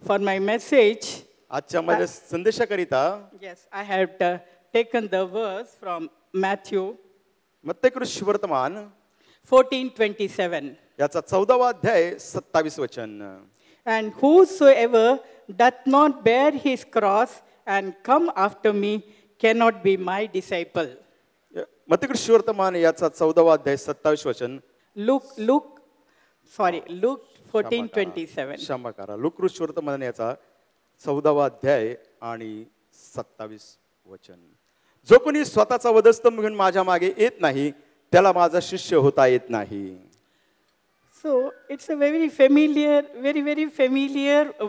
For my message, आजच्या माझ्या संदेशाकरिता yes, I have taken the verse from Matthew मत्तेकृष्य वर्तमान 14:27. याचा 14वा अध्याय 27 वचन. And whosoever doth not bear his cross and come after me cannot be my disciple. मत्तेकृष्य वर्तमान याचा 14वा अध्याय 27 वचन. Luke 14:27. क्षमा करा. लूककृष्य वर्तमान याचा 14वा अध्याय आणि 27 वचन. जो कोणी स्वतःचा वधस्तंभ घेऊन माझ्या मागे येत नाही त्याला माझा शिष्य होता येत नाही. So it's a very familiar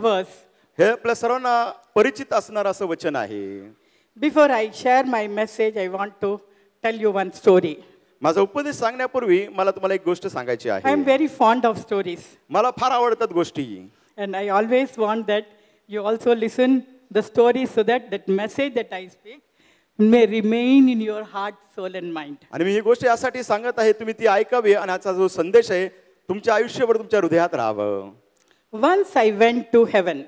verse. हे आपल्या सर्वांना परिचित असणारं असं वचन आहे. Before I share my message, I want to tell you one story. माझा उपदेश सांगण्यापूर्वी मला तुम्हाला एक गोष्ट सांगायची I आहे. am very fond of stories, मला फार आवडतात गोष्टी and I always want that you also listen the stories so that message that I speak may remain in your heart, soul, and mind. आणि मी ही गोष्ट यासाठी सांगत आहे, तुम्ही ती ऐकावी आणि याचा जो संदेश आहे तुमच्या आयुष्यभर तुमच्या हृदयात राहावं. Once I went to heaven.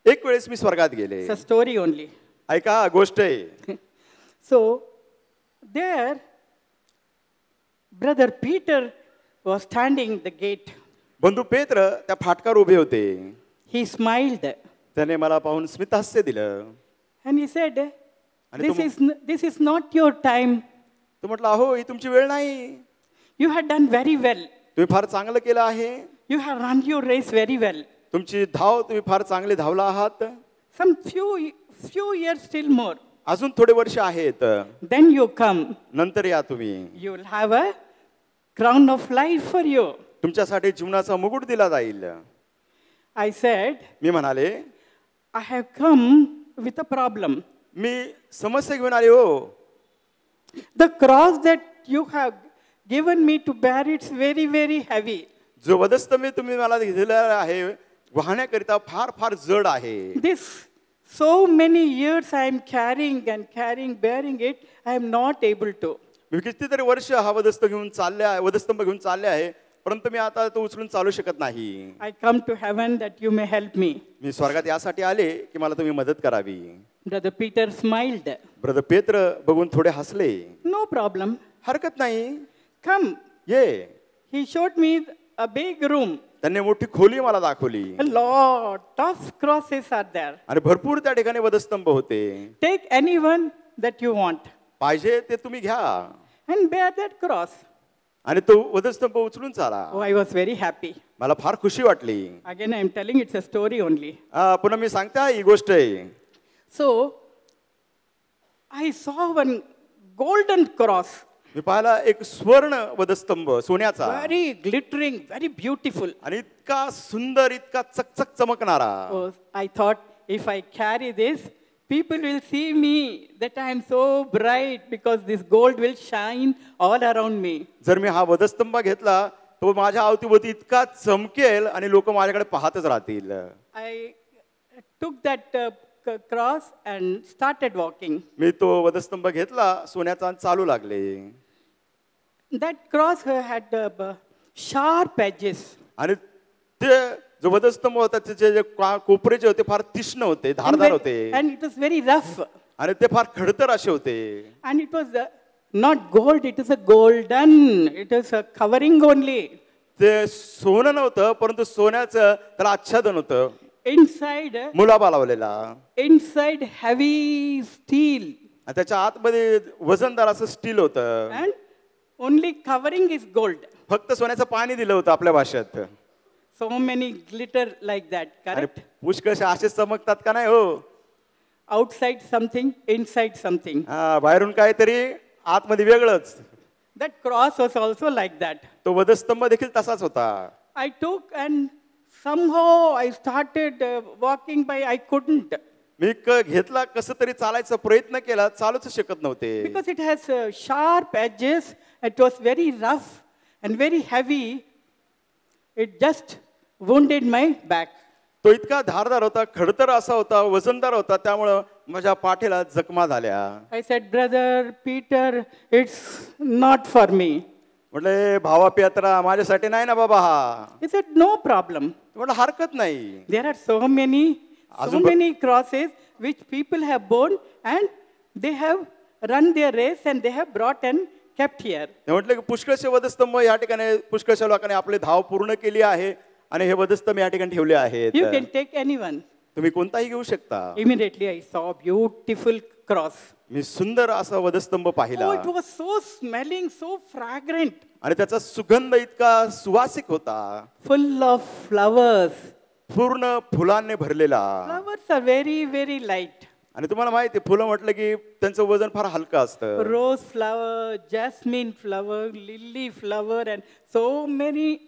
एक वेळेस मी स्वर्गात गेले. It's a story only. ऐका, गोष्ट आहे. So there, Brother Peter was standing the gate. बंधू पेत्र त्या फाटकावर उभे होते. He smiled त्याने मला पाहून स्मितहास्य दिलं and he said, आणि this is not your time. तो म्हटला, अहो ही तुमची वेळ नाही. You had done very well. तुम्ही फार चांगलं केलं आहे. You have run your race very well. तुमची धाव तुम्ही फार चांगले धावला आहात. Some few years still more. अजून थोडे वर्ष आहेत. Then you come. नंतर या तुम्ही. You will have a crown of life for you. तुमच्यासाठी जीवनाचा मुकुट दिला जाईल. I said, मी म्हणाले, I have come with a problem. मी समस्या घेऊन आले हो. The cross that you have given me to bear, it's very, very heavy. जो वदस्त मी तुम्ही मला दिलेला आहे वाहण्याकरिता फार फार जड आहे. This so many years I am carrying, bearing it, I am not able to. मी कितीतरी वर्ष हा वदस्त घेऊन चालले आहे, वदस्तंभ घेऊन चालले आहे, परंतु मी आता तो उचलून चालू शकत नाही. I come to heaven that you may help me. मी स्वर्गात यासाठी आले की मला तुम्ही मदत करावी. Brother Peter smiled. ब्रदर पेत्र बघून थोडे हसले. No problem. हरकत नाही, Come. ये. He showed me a big room. त्यांनी मोठी खोली मला दाखवली. A lot of crosses are there. आणि भरपूर त्या ठिकाणी वधस्तंभ होते. Take anyone that you want पाहिजे ते तुम्ही घ्या and bear that cross. आणि तो वधस्तंभ उचलून चाला. Oh, I was very happy. मला फार खुशी वाटली. Again, I am telling it's a story only. पुन्हा मी सांगते ही गोष्ट आहे. So, I saw one golden cross. मी पाहिला एक स्वर्ण वधस्तंभ सोन्याचा. Very glittering, very beautiful. आणि इतका सुंदर, इतका चकचक चमकणारा. Oh, I thought if I carry this, people will see me that I am so bright because this gold will shine all around me. जर मी हा वधस्तंभ घेतला तो माझ्या अवतीभोवती इतका चमकेल आणि लोक माझ्याकडे पाहतच राहतील. I took that cross and started walking. मी तो वधस्तंभ घेतला सोन्याचा आणि चालू लागले. That cross had sharp edges. आणि ते जो वधस्तंभ होता त्याचे जे कोपरे जे होते फार तीक्ष्ण होते, धारदार होते. And it was very rough. आणि ते फार खडतर असे होते. And it was not gold, it is a golden. It is a covering only. ते सोनं नव्हतं परंतु सोन्याचं त्याला आच्छादन होतं. Inside, मुलाबा लावलेला. inside heavy steel. आणि त्याच्या आतमध्ये वजनदार असं स्टील होतं. And only covering is gold. फक्त सोन्याचं पाणी दिलं होतं आपल्या भाषेत. So many glitter like that, correct? पुष्कळशे असे चमकतात का नाही हो. Outside something, inside something. बाहेरून काहीतरी आतमध्ये वेगळंच. That cross was also like that. तो वधस्तंभ देखील तसाच होता. I took and somehow I started walking by. I couldn't. मी घेतला कसं तरी चालायचा प्रयत्न केला, चालूच शकत नव्हते. Because it has sharp edges. It was very rough and very heavy. It just wounded my back. तो इतका धारदार होता, खडतर असा होता, वजनदार होता, त्यामुळं माझ्या पाठीला जखमा झाल्या. I said, Brother Peter, it's not for me. म्हटलं भावा पेत्रा माझ्यासाठी नाही ना बाबा हा. He said, no problem. म्हटलं हरकत नाही. There are so many crosses which people have borne and they have run their race and they have brought and kept here. म्हटलं की पुष्कळशे वधस्तंभ या ठिकाणी पुष्कळशा लोकांनी आपली धाव पूर्ण केली आहे आणि हे वधस्तंभ या ठिकाणी ठेवले आहेत. You can take anyone. तुम्ही कोणताही घेऊ शकता. Immediately I saw a beautiful cross. मी सुंदर असा वधस्तंभ पाहिला. Oh, it was so smelling, so fragrant. आणि त्याचा सुगंध इतका सुवासिक होता. Full of flowers. पूर्ण फुलांनी भरलेला. Flowers are very, very light. आणि तुम्हाला माहिती आहे फुलं म्हटलं की त्यांचं वजन फार हलकं असतं. Rose flower, jasmine flower, lily flower and so many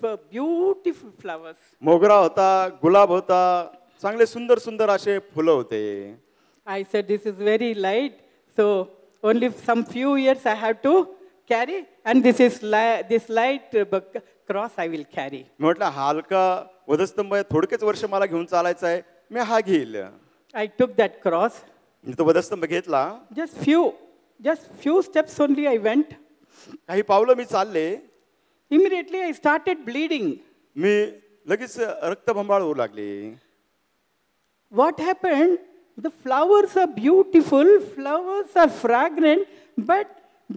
beautiful flowers. मोगरा होता, गुलाब होता, चांगले सुंदर सुंदर असे फुलं होते. I said this is very light, so only some few years I have to carry and this light cross I will carry. म्हटलं हलका वधस्तंभ आहे, थोडकेच वर्ष मला घेऊन चालायचं आहे, मी हा घेईल. I took that cross. मी तो वधस्तंभ घेतला. just few steps only I went. काही पावलं मी चालले. Immediately I started bleeding. मी लगेच रक्तबंबाळ होऊ लागले. What happened? The flowers are beautiful, flowers are fragrant, but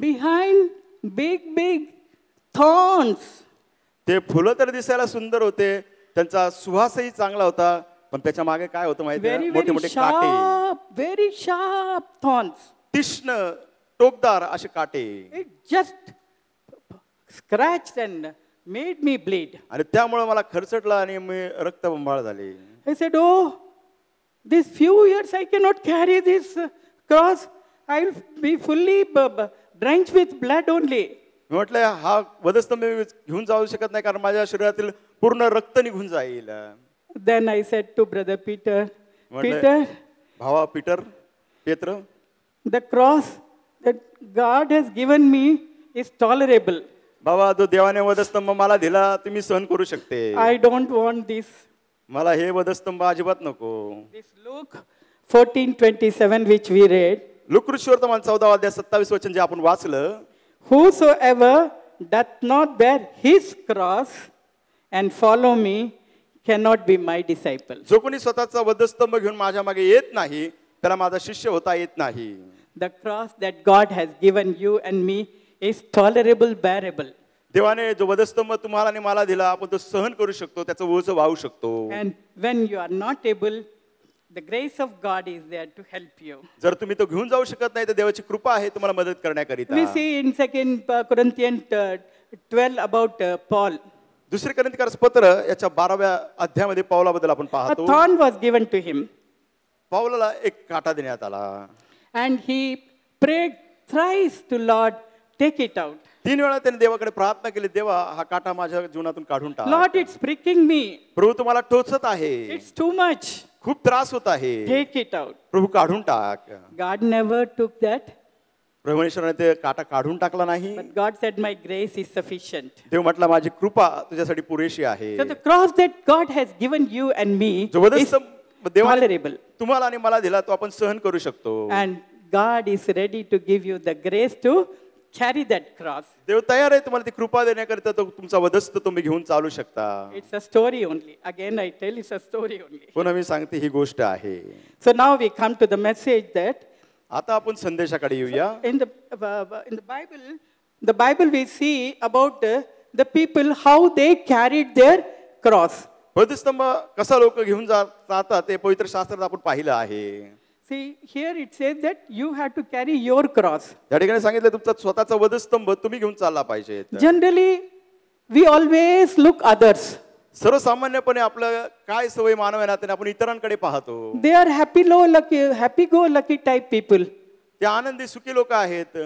behind big thorns. ते फुलं तर दिसायला सुंदर होते, त्यांचा सुवासही चांगला होता, पण त्याच्या मागे काय होतं माहिती आहे? मोठे मोठे काटे, very sharp thorns. तीक्ष्ण टोकदार असे काटे. It just scratched and made me bleed. आणि त्यामुळे मला खरचटला आणि मी रक्तबंबाळ झाले. I said, oh, these few years I cannot carry this cross. I will be fully drenched with blood only. मी म्हटलं हा वधस्तंभ मी घेऊन जाऊ शकत नाही, कारण माझ्या शरीरातील पूर्ण रक्त निघून जाईल. Then I said to brother Peter, Peter, Bhawa पेत्र, the cross that God has given me is tolerable. बाबा जो देवाने वधस्तंभ मला दिला ते मी सहन करू शकते. I don't want this. मला हे वधस्तंभ अजिबात नको. This Luke 14:27 which we read. लूकऋषिवर्तमान 14 अध्याय 27 वचन जे आपण वाचलं. Whosoever doth not bear his cross and follow me cannot be my disciple. जो कोणी स्वतःचा वधस्तंभ घेऊन माझ्या मागे येत नाही त्याला माझा शिष्य होता येत नाही. The cross that God has given you and me is tolerable, bearable. देवाने जो वधस्तंभ तुम्हाला आणि मला दिला आपण तो सहन करू शकतो, त्याचं ओझं वाहू शकतो. And when you are not able, the grace of God is there to help you. जर तुम्ही तो घेऊन जाऊ शकत नाही तर देवाची कृपा आहे तुम्हाला मदत करण्याकरिता. We see in 2 Corinthians 12 about Paul. दुसरे कोरिंथियर्स पत्र याच्या 12व्या अध्यायामध्ये पौलाबद्दल आपण A पाहतो. thorn was given to him. पौलाला एक काटा देण्यात आला. And he prayed thrice to Lord, take it out. 3 वेळा त्याने देवाकडे प्रार्थना केली, देवा हा काटा माझ्या जीवनातून काढून टाक. Lord, it's pricking me. प्रभू तुम्हाला टोचत आहे, It's too much. खूप त्रास होत आहे, Take it out. प्रभू काढून टाक. God never took that. परमेश्वराने ते काटा काढून टाकला नाही. But God said, my grace is sufficient. देव म्हटला माझी कृपा तुझ्यासाठी पुरेशी आहे. So the cross that God has given you and me जो is वधस्तंभ देवाने tolerable. तुम्हाला आणि मला दिला तो आपण सहन करू शकतो. And God is ready to give you the grace to carry that cross. देव तयार आहे तुम्हाला ती कृपा देण्याकरिता, तो तुमचा वधस्त तुम्ही घेऊन चालू शकता. It's a story only. Again, I tell it's a story only. पुन्हा मी सांगते ही गोष्ट आहे. So now we come to the message that आता आपण संदेशाकडे येऊया. in the Bible we see about the people how they carried their cross. वधस्तंभ कसा लोक घेऊन जातात ते पवित्र शास्त्रात आपण पाहिलं आहे. See, here it says that you have to carry your cross. या ठिकाणी सांगितलं तुमचा स्वतःचा वधस्तंभ तुम्ही घेऊन चालला पाहिजे. Generally, we always look others. सर्वसामान्यपणे आपलं काय सवय मानव नात्याने आपण इतरांकडे पाहतो. They are happy go lucky type people. ते आनंदी सुखी लोक आहेत.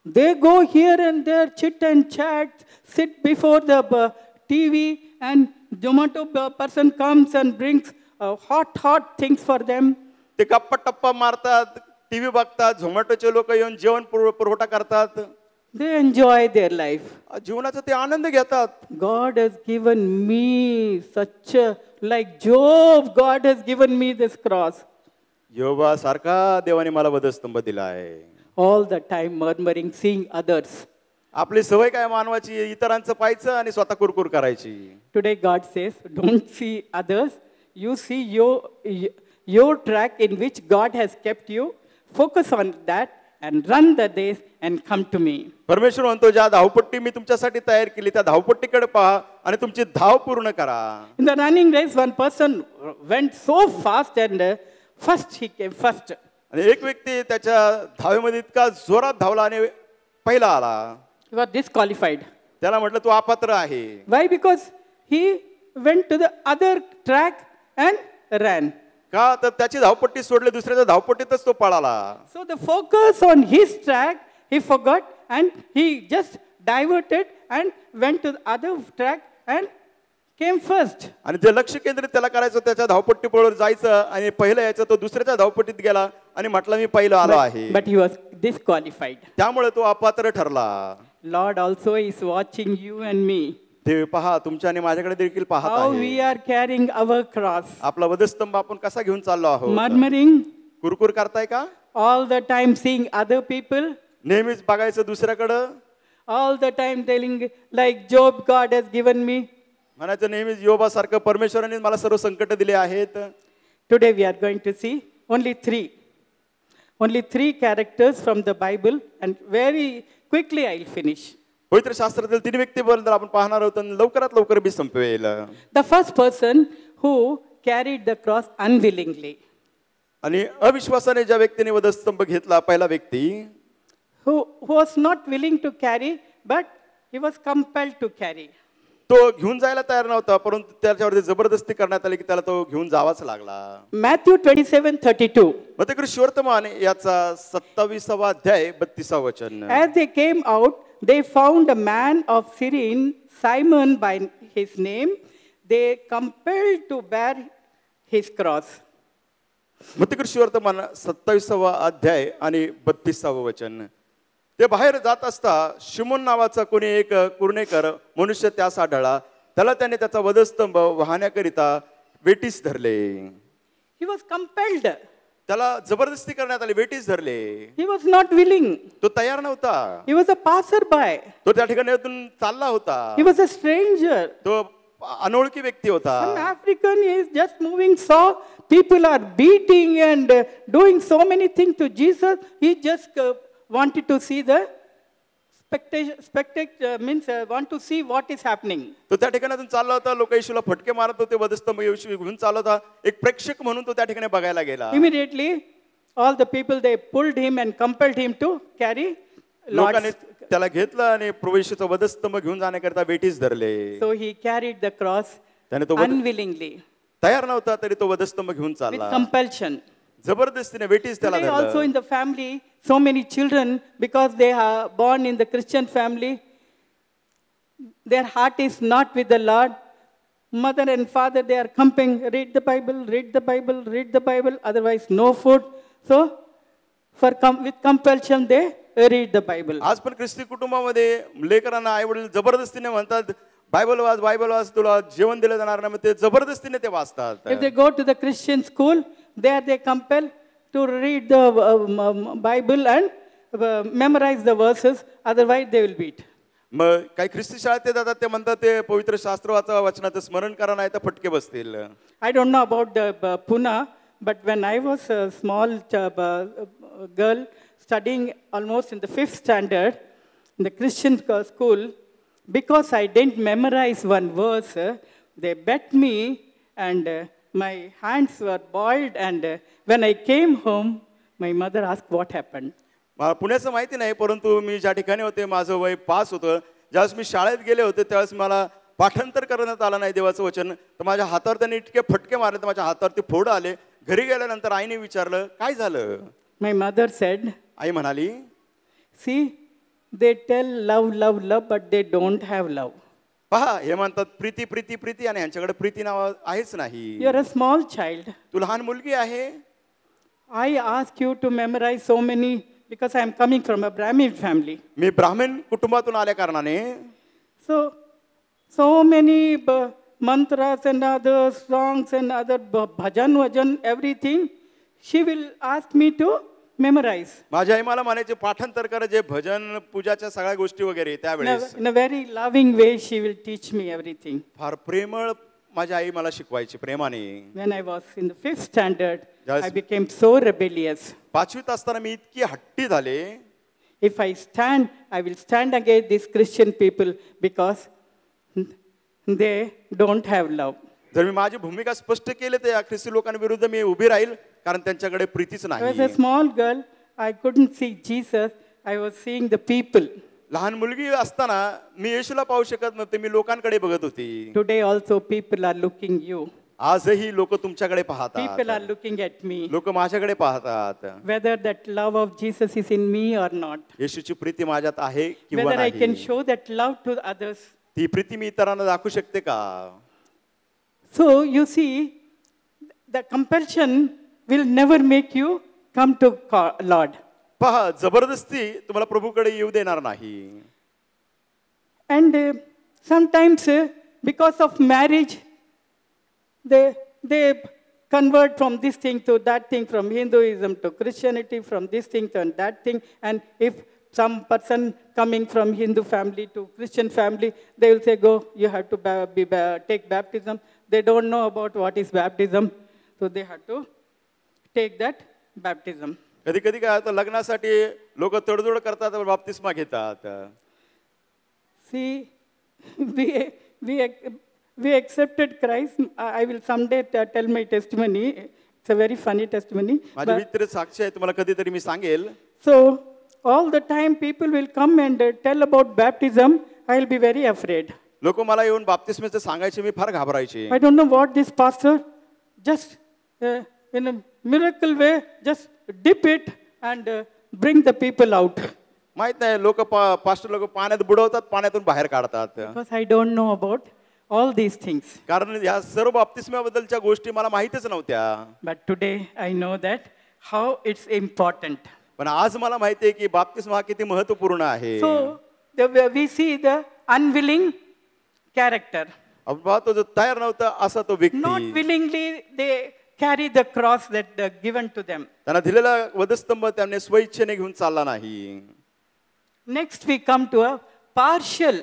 They go here and there, chit and chat, sit before the TV, and Zomato person comes and brings hot things for them. ते गप्पा टप्पा मारतात, टीव्ही बघतात, झोमॅटोचे लोक येऊन जेवण पुरवठा करतात. They enjoy their life. जीवनाचा ते आनंद घेतात. God has given me such a, like Job, God has given me this cross. योबा सारखा देवाने मला वधस्तंभ दिला आहे. All the time murmuring, seeing others. आपली सवय काय मानवाची, इतरांचं पाहायचं आणि स्वतः कुरकुर करायची. Today God says, don't see others. You see your track in which God has kept you. Focus on that and run the race and come to me. परमेश्वर म्हणतो ज्या धावपट्टी मी तुमच्यासाठी तयार केली त्या धावपट्टीकडे पहा आणि तुमची धाव पूर्ण करा. In the running race, one person went so fast and first he came first. आणि एक व्यक्ती त्याच्या धावेमध्ये इतका जोरात धावला आणि पहिला आला. He was disqualified. त्याला म्हटलं तू अपात्र आहे. Why? Because he went to the other track and ran. का तर त्याची धावपट्टी सोडली, दुसऱ्याच्या धावपट्टीतच तो पळाला. So the focus on his track he forgot and he just diverted and went to the other track and came first. आणि जे लक्ष केंद्रित त्याला करायचं त्याच्या धावपट्टीवर जायचं आणि पहिलं यायचं, तो दुसऱ्याच्या धावपट्टीत गेला आणि म्हटलं मी पहिलं आलो आहे. But he was disqualified. त्यामुळे तो अपात्र ठरला. Lord also is watching you and me. देव पहा तुमच्या आणि माझ्याकडे देखील पाहत How we आहे. are carrying our cross. आपला वधस्तंभ आपण कसा घेऊन चाललो आहोत. Murmuring, कुरकुर करताय का? All the time seeing other people, नेहमीच बघायचं दुसऱ्याकडं, all the time telling, like Job, God has given me. म्हणायचं नेहमीच योबासारखं परमेश्वराने मला सर्व संकट दिले आहेत. Today we are going to see only three characters from the Bible, and very quickly I'll finish. पवित्र शास्त्रातील 3 व्यक्तीबद्दल आपण पाहणार आहोत आणि लवकरात लवकर मी संपवेल. The first person who carried the cross unwillingly, आणि अविश्वासाने ज्या व्यक्तीने वधस्तंभ घेतला, पहिला व्यक्ती who was not willing to carry, but he was compelled to carry. तो घेऊन जायला तयार नव्हता, परंतु त्याच्यावरती जबरदस्ती करण्यात आली की त्याला तो घेऊन जावाच लागला. Matthew 27:32. मत्ती सुवर्तमान याचा 27वा अध्याय 32वा वचन. As they came out, they found a man of Cyrene, Simon by his name. They compelled to bear his cross. मत्ती सुवर्तमान 27वा अध्याय आणि 32वा वचन. ते बाहेर जात असता शिमोन नावाचा कोणी एक कुरणेकर मनुष्य त्यास आढळला. त्याला त्याने त्याचा वधस्तंभ वाहण्याकरिता वेटीस धरले. He was compelled. त्याला जबरदस्ती करण्यात आली, वेटीस धरले. He was not willing. तो तयार नव्हता. He was a passerby. तो त्या ठिकाणातून चालला होता. He was a stranger. तो अनोळखी व्यक्ती होता. Some African is just moving, saw people are beating and doing so many things to Jesus. He just wanted to see the want to see what is happening. तो त्या ठिकाणातून चालला होता. लोक येशूला फटके मारत होते, वधस्तंभ येशू घेऊन चालला होता. एक प्रेक्षक म्हणून तो त्या ठिकाणी बघायला गेला. Immediately, all the people, they pulled him and compelled him to carry लोकांनी Lord's. त्याला घेतलं आणि प्रभू येशूचा वधस्तंभ घेऊन जाण्याकरिता वेटीस धरले. So he carried the cross त्याने तो unwillingly, तयार नव्हता तरी तो वधस्तंभ घेऊन with चालला. compulsion. जबरदस्तीने वेटीस त्याला Today also in धरलं. the family, so many children, because they are born in the Christian family, their heart is not with the Lord. Mother and father, they are compelling, read the Bible, read the Bible, read the Bible, otherwise no food. So, with compulsion, they read the Bible. आज पण ख्रिस्ती कुटुंबामध्ये लेकरांना आई वडील जबरदस्तीने म्हणतात, Bible watch, तुला जेवण दिलं जाणार नाही, ते जबरदस्तीने ते वाचतात. If they go to the Christian school, there they compel to read the Bible and memorize the verses, otherwise they will beat. मग काही ख्रिस्ती शाळेत ते जातात, ते म्हणतात ते पवित्र शास्त्र वाचा, वचनाचं स्मरण करा, नाही तर फटके बसतील. I don't know about the Pune, but when I was a small girl studying almost in the 5th standard in the Christian school, because I didn't memorize one verse, they beat me and my hands were boiled, and when I came home, my mother asked what happened. मला पुण्याचं माहिती नाही, परंतु मी ज्या ठिकाणी होते माझं वय 5 होतं. ज्यावेळेस मी शाळेत गेले होते त्यावेळेस मला पाठांतर करण्यात आलं नाही देवाचं वचन, तर माझ्या हातावर त्यांनी इतके फटके मारले तर माझ्या हातावरती फोड आले. घरी गेल्यानंतर आईने विचारलं काय झालं. My mother said, आई म्हणाली, see, they tell love, love, love, but they don't have love. पहा, हे म्हणतात प्रीती प्रीती प्रीती आणि यांच्याकडे प्रीती नाव आहेच नाही. You're a small child. तू लहान मुलगी आहे. I ask you to memorize so many, because I am coming from a Brahmin family. मी ब्राह्मण कुटुंबातून आल्या कारणाने So many mantras and other songs and other bhajan, everything, she will ask me to memorize. माझी आई मला म्हणायचे पाठांतर कर, जे भजन पूजाच्या सगळ्या गोष्टी वगैरे त्यावेळेस In a very loving way, she will teach me everything. फार प्रेमळ माझी आई मला शिकवायची प्रेमाने. When I was in the 5th standard, Yes. I became so rebellious. 5वीत असताना मी इतकी हट्टी झाले. If I stand, I will stand against these Christian people because they don't have love. जर मी माझी भूमिका स्पष्ट केली तर या ख्रिस्ती लोकांविरुद्ध मी उभी राहील, कारण त्यांच्याकडे प्रीतीच I was a नाही. small girl. I couldn't see Jesus. I was seeing the people. लहान मुलगी असताना मी येशूला पाहू शकत नव्हते, मी लोकांकडे बघत होती. Today also people are looking you. आजही लोक तुमच्याकडे People पाहतात, are looking at me. लोक माझ्याकडे पाहतात. Whether that love of Jesus is in me or not. येशूची Preeti माझ्यात आहे किंवा Whether I can नाही, show that love to others. ती प्रीती मी इतरांना दाखवू शकते का. So you see, the compulsion will never make you come to Lord. पहा, जबरदस्ती तुम्हाला प्रभूकडे येऊ देणार नाही. And sometimes because of marriage, they convert from this thing to that thing, from Hinduism to Christianity, from this thing to that thing. And if some person coming from Hindu family to Christian family, they will say, go, you have to take baptism. They don't know about what is baptism, so they have to take that baptism. कधी कधी काय होतं, लग्नासाठी लोक तडजोड करतात, बाप्तिस्मा घेतात. See, we accepted Christ. I will someday tell my testimony. It's a very funny testimony. माझे मित्र साक्षी आहे, तुम्हाला कधीतरी मी सांगेल. So all the time people will come and tell about baptism. I will be very afraid. लोक मला येऊन बाप्तिस्मेचं सांगायचे, मी फार घाबरायचे. I don't know what this pastor just in a miracle way just dip it and bring the people out. माहित नाही, लोक pastor लोक पाण्यात बुडवतात, पाण्यातून बाहेर काढतात. Because I don't know about all these things. कारण या सर्व बाप्तिस्म्याबद्दलच्या गोष्टी मला माहितच नव्हत्या. But today I know that how it's important. पण आज मला माहिती आहे की बाप्तिस्मा किती महत्त्वपूर्ण आहे. So we see the unwilling character. आपण पाहतो जो तयार नव्हता असा तो व्यक्ती. Not willingly they carry the cross that given to them. त्यांना दिलेला वधस्तंभ त्याने स्वइच्छेने घेऊन चालला नाही. Next we come to a partially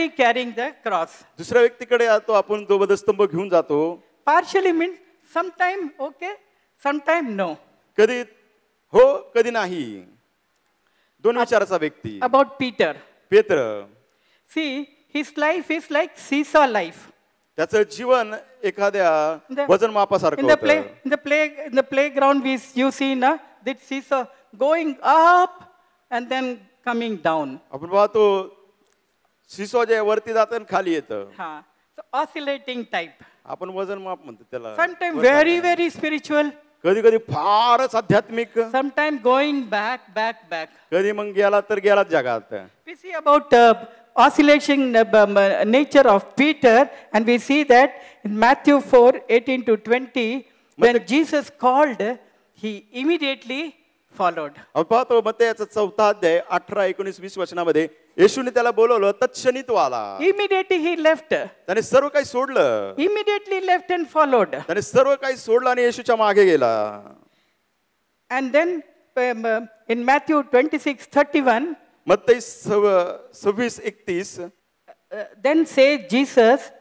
carrying the cross. दुसऱ्या व्यक्तीकडे येतो आपण, तो वधस्तंभ घेऊन जातो. Partially means sometime okay, sometime no. कधी हो कधी नाही. दोन विचाराचा व्यक्ती. About Peter. पेत्र. See, his life is like seesaw life. त्याचं जीवन एखाद्या वजनमापासारखं होतं. In the playground you see na that seesaw going up and then coming down. आपण पाहतो सीसॉ जे वरती जातं आणि खाली येतं. Ha. So oscillating type. आपण वजनमाप म्हणतो त्याला. Sometimes very spiritual. कधी कधी फारच आध्यात्मिक. Sometimes going back. कधी मग गेला तर गेलाच जगात. We see about oscillation nature of Peter, and we see that in Matthew 4:18 to 20, when Jesus called, he immediately followed. आपण पाहतो मत्तेयाचा 4 अध्याय 18, 19, 20 वचनामध्ये येशूने त्याला बोलवलं, तत्क्षणी तो आला. Immediately he left. त्याने सर्व काही सोडलं. Immediately left and followed. त्याने सर्व काही सोडलं आणि येशूच्या मागे गेला. And then in Matthew 26:31, मत्तेई 26:31, then says Jesus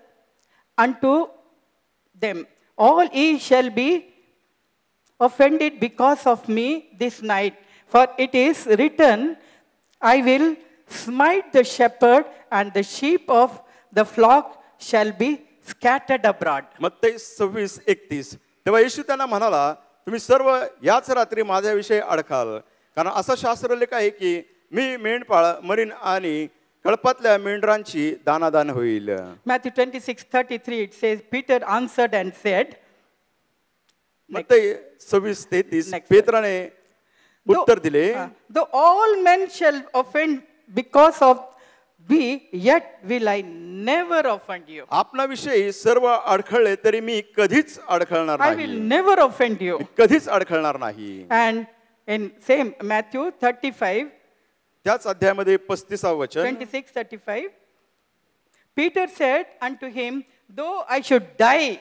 unto them, all ye shall be offended because of me this night, for it is written, I will smite the shepherd, and the sheep of the flock shall be scattered abroad. मत्तेई 26:31. तेव्हा येशू त्यांना म्हणाला, तुम्ही सर्व याच रात्री माझ्याविषयी अडकाल, कारण असं शास्त्रलेख आहे की मी मेंढपाळ मरीन आणि कळपातल्या मेंढरांची दानादान होईल. Matthew 26:33, it says, Peter answered and said, मत्तेई 26:33, पेत्राने उत्तर दिले, though all men shall offend because of me, yet will I never offend you. आपणाविषयी सर्व अडखळले तरी मी कधीच अडखळणार I will नाही. never offend you. कधीच अडखळणार नाही. And in same Matthew 35, त्याच अध्यायामध्ये 35 वचन, 26:35, Peter said unto him, though I should die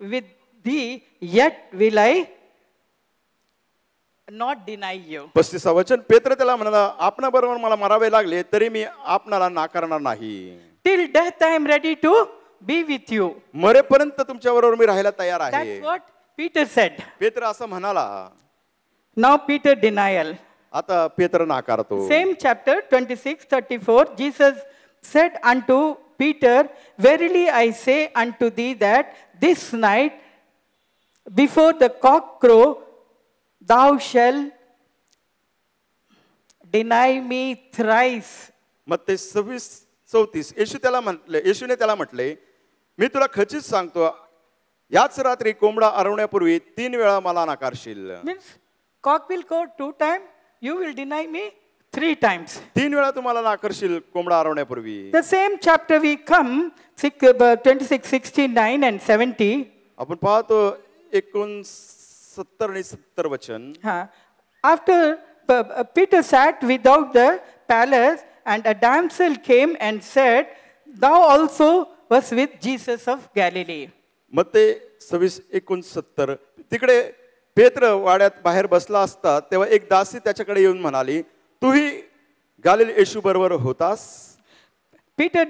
with thee, yet will I not deny you. 35 वचन, पेत्र त्याला म्हणाला, आपणा बरोबर मला मरावे लागले तरी मी आपणाला नाकारणार नाही. Till death I am ready to be with you. मरेपर्यंत तुमच्या बरोबर मी राहायला तयार आहे. That's what Peter said. पेत्र असं म्हणाला. Now Peter denial. आता पेत्र नाकारतो. Same chapter 26:34, Jesus said unto Peter, verily I say unto thee that this night before the cock crow thou shalt deny me thrice. मत्तेई 26:34, येशूने त्याला म्हटले, मी तुला खचित सांगतो, याच रात्री कोंबडा अरवण्यापूर्वी 3 वेळा मला नाकारशील. Means cock will crow 2 times, you will deny me 3 times. 3 वेळा तुम्हाला नाकारशील कोंबडा अरवण्यापूर्वी. The same chapter we come, 26:69 and 70. आपण पाहतो 69 आणि 70 वचन. After Peter sat without the palace, and a damsel came and said, thou also was with Jesus of Galilee. मत्ते 26:69 तिकडे पेत्र वाड्यात बाहेर बसला असता तेव्हा एक दासी त्याच्याकडे येऊन म्हणाली, तूही गालिल येशू बरोबर होतास? Peter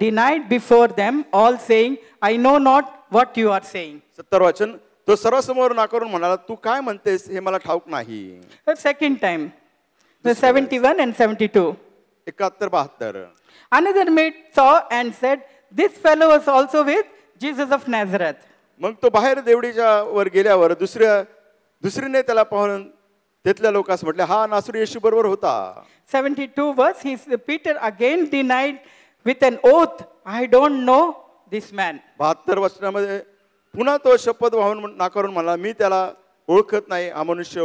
denied before them all, saying, I know not what you are saying. 70 वचन, तो सर्वांसमोर नाकारून म्हणाला, तू काय म्हणतेस हे मला ठाऊक नाही. The second time, the 71 and 72. 71-72. Another maid saw and said, this fellow was also with Jesus of Nazareth. मग तो बाहेर देवडीच्या वर गेल्यावर दुसरीने त्याला पाहून तिथल्या लोकांस म्हटले, हा नासरी येशू बरोबर होता. 72 verse, Peter again denied with an oath, I don't know this man. 72 वचनामध्ये पुन्हा तो शपथ वाहून नाकारून म्हणला, मी त्याला ओळखत नाही, हा मनुष्य.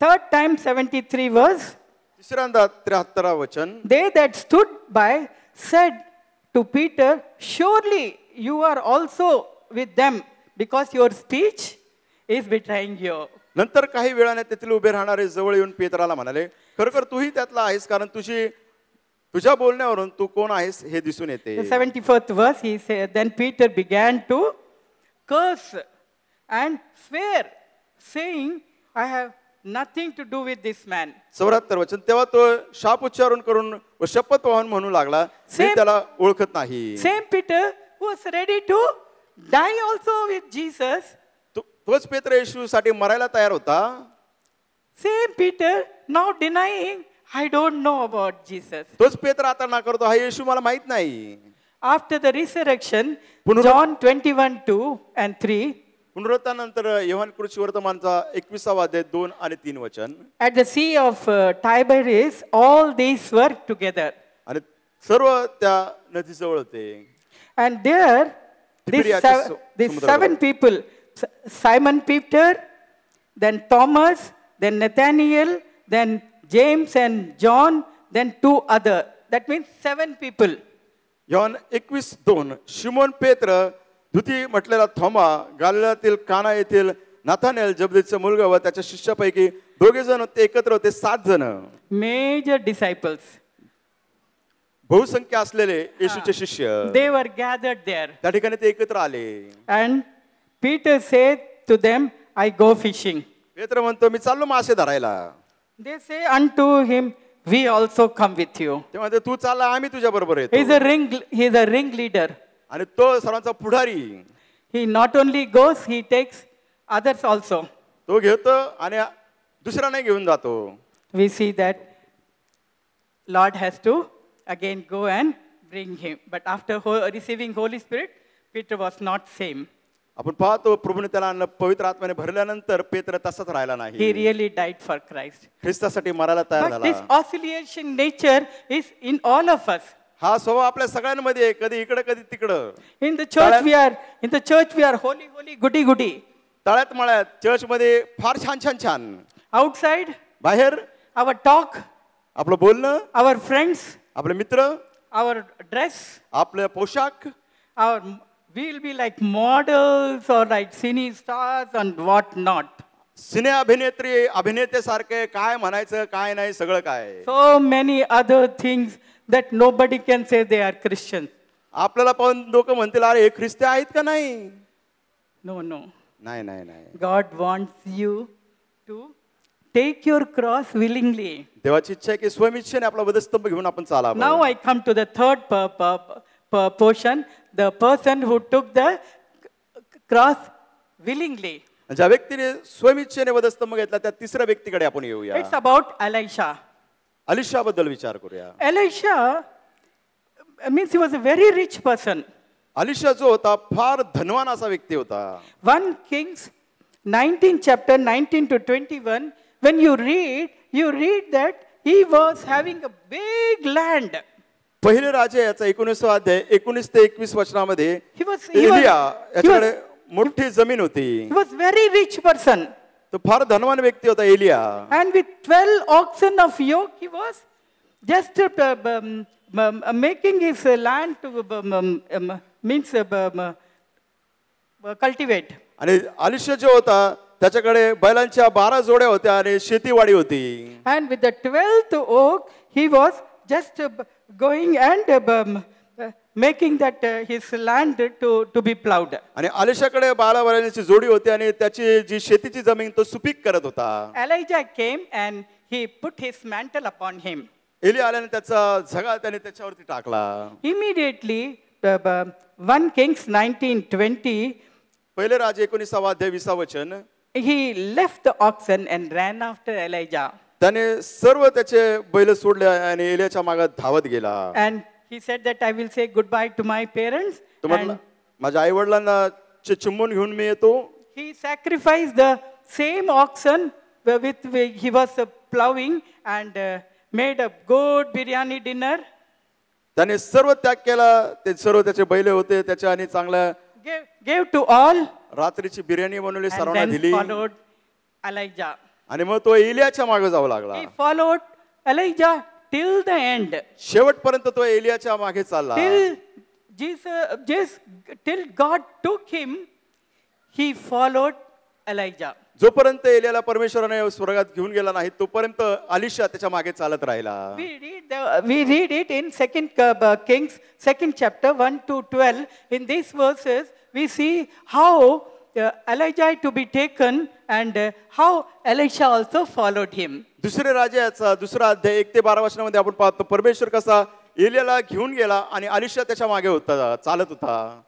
Third time, 73 verse, तिसऱ्यांदा 73 वचन, they that stood by said to Peter, surely you are also with them, because your speech is betraying you. नंतर काही वेळाने तेथील उभे राहणारे जवळ येऊन पेत्राला म्हणाले, खरोखर तूही त्यातला आहेस, कारण तुझ्या बोलण्यावरून तू कोण आहेस हे दिसून येते. The 74th verse, he said, then Peter began to curse and swear, saying, I have nothing to do with this man. 74 वचन, तेव्हा तो शाप उच्चारण करून व शपथ वाहून म्हणू लागला, मी त्याला ओळखत नाही. Same Peter was ready to die also with Jesus. तोच पेत्र येशूसाठी मरायला तयार होता. Same Peter now denying, I don't know about Jesus. तोच पेत्र आता ना करतो, हा येशू मला माहित नाही. After the resurrection, John 21:2 and 3. पुनरुत्थानानंतर Yohan कृषी वर्तमानचा 21वा अध्याय 2 आणि 3 वचन. At the sea of Tiberias, all these were together. आणि सर्व त्या नदीजवळ होते. And there, these 7 people, Simon Peter, then Thomas, then Nathaniel, then James and John, then 2 other. That means 7 people. Yohan 21:2 शिमोन पेत्र, द्वितीय म्हटलेला थोमा, गालिलातील काना येथील नाथानेल, जबदेचा मुलगा व त्याच्या शिष्यापैकी 2 जण होते, एकत्र होते 7 जण. Major disciples. बहुसंख्य असलेले येशूचे शिष्य. They were gathered there. त्या ठिकाणी ते एकत्र आले. And Peter said to them, I go fishing. पेत्र म्हणतो, मी चाललो मासे धरायला. They say unto him, we also come with you. तेव्हा ते तू चालला, आम्ही तुझ्या बरोबर येतो. He is a ringleader. आणि तो सर्वांचा पुढारी. He not only goes, he takes others also. तो घेतो आणि दुसऱ्यांना घेऊन जातो. We see that Lord has to again go and bring him. But after receiving Holy Spirit, Peter was not same. आपण पाहतो प्रभूने त्याला पवित्र आत्म्याने भरल्यानंतर पेत्र तसाच राहिला नाही. He really died for Christ. ख्रिस्तासाठी मरायला तयार But this झाला. oscillation nature is in all of us. हा स्वभाव आपल्या सगळ्यांमध्ये आहे, कधी इकडे कधी तिकडं. In the church we are holy, holy, goody, goody. तळ्यात मळ्यात चर्च मध्ये फार छान छान छान. Outside, बाहेर our talk, आपलं बोलणं, our friends, आपले मित्र, our dress, आपले पोशाख, we will be like models or like cine stars and what not. सिने अभिनेते सारखे काय म्हणायचं काय नाही सगळं काय. So many other things that nobody can say they are Christians. आपल्याला पाहून लोक म्हणतील, अरे हे ख्रिस्ती आहेत का नाही. No. नाही नाही नाही. God wants you to take your cross willingly. देवाची इच्छा आहे की स्वइच्छेने आपला वधस्तंभ घेऊन आपण चालावं. Now I come to the third portion, the person who took the cross willingly. ज्या व्यक्तीने स्वइच्छेने वधस्तंभ घेतला त्या तिसऱ्या व्यक्तीकडे आपण येऊया. It's about Elisha. अलिशा बद्दल विचार करूया. Elisha means he was a very rich person. Alisha जो होता फार धनवान असा व्यक्ती होता. 1 Kings 19 chapter 19 to 21, when you read that he was having a big land. पहिले राजे याचा 19वा अध्याय 19 ते 21 वचनामध्ये He was याच्याकडे मोठी जमीन होती. He was very rich person. तो फार धनवान व्यक्ती होता Elia. And with 12 oxen of yoke, he was just making his land to cultivate. आणि अलिशा जो होता त्याच्याकडे बैलांच्या 12 जोड्या होत्या आणि शेतीवाडी होती. And with the 12th oak, he was just going and making that his land to be plowed. आणि अलिशाकडे 12 बैलांची जोडी होती आणि त्याची जी शेतीची जमीन तो सुपीक करत होता. Elijah came and he put his mantle upon him. Eli आल्याने त्याचा झगा त्याने त्याच्यावरती टाकला. Immediately, 1 Kings 19:20, पहिले राजे 19 अध्याय 20 वचन, he left the oxen and ran after Elijah. त्याने सर्व त्याचे बैल सोडले आणि एलियाच्या मागे धावत गेला. And he said that I will say goodbye to my parents. तो म्हटला माझ्या आई वडिलांना चुंबून घेऊन मी येतो. He sacrificed the same oxen with which he was plowing and made a good biryani dinner. त्याने सर्व त्याग केला. ते सर्व त्याचे बैल होते त्याच्या आणि चांगल्या Gave to all रात्रीची बिर्याणी बनवली, and सर्वांना then दिली. followed Elijah. आणि मग तो एलियाच्या मागे जाऊ लागला. He followed Elijah till the end. शेवटपर्यंत तो एलियाच्या मागे चालला. Till God took him, he followed Elijah. जोपर्यंत एलियाला परमेश्वराने स्वर्गात घेऊन गेला नाही तोपर्यंत अलिशा त्याच्या मागे चालत राहिला. We read it in 2 Kings, 2nd chapter, 1-12. In these verses, we see how Elijah to be taken and how Elisha also followed him. दुसरे राजाचा दुसरा अध्याय 1 ते 12 वचनामध्ये आपण पाहतो परमेश्वर कसा एलियाला घेऊन गेला आणि अलिशा त्याच्या मागे होता, चालत होता.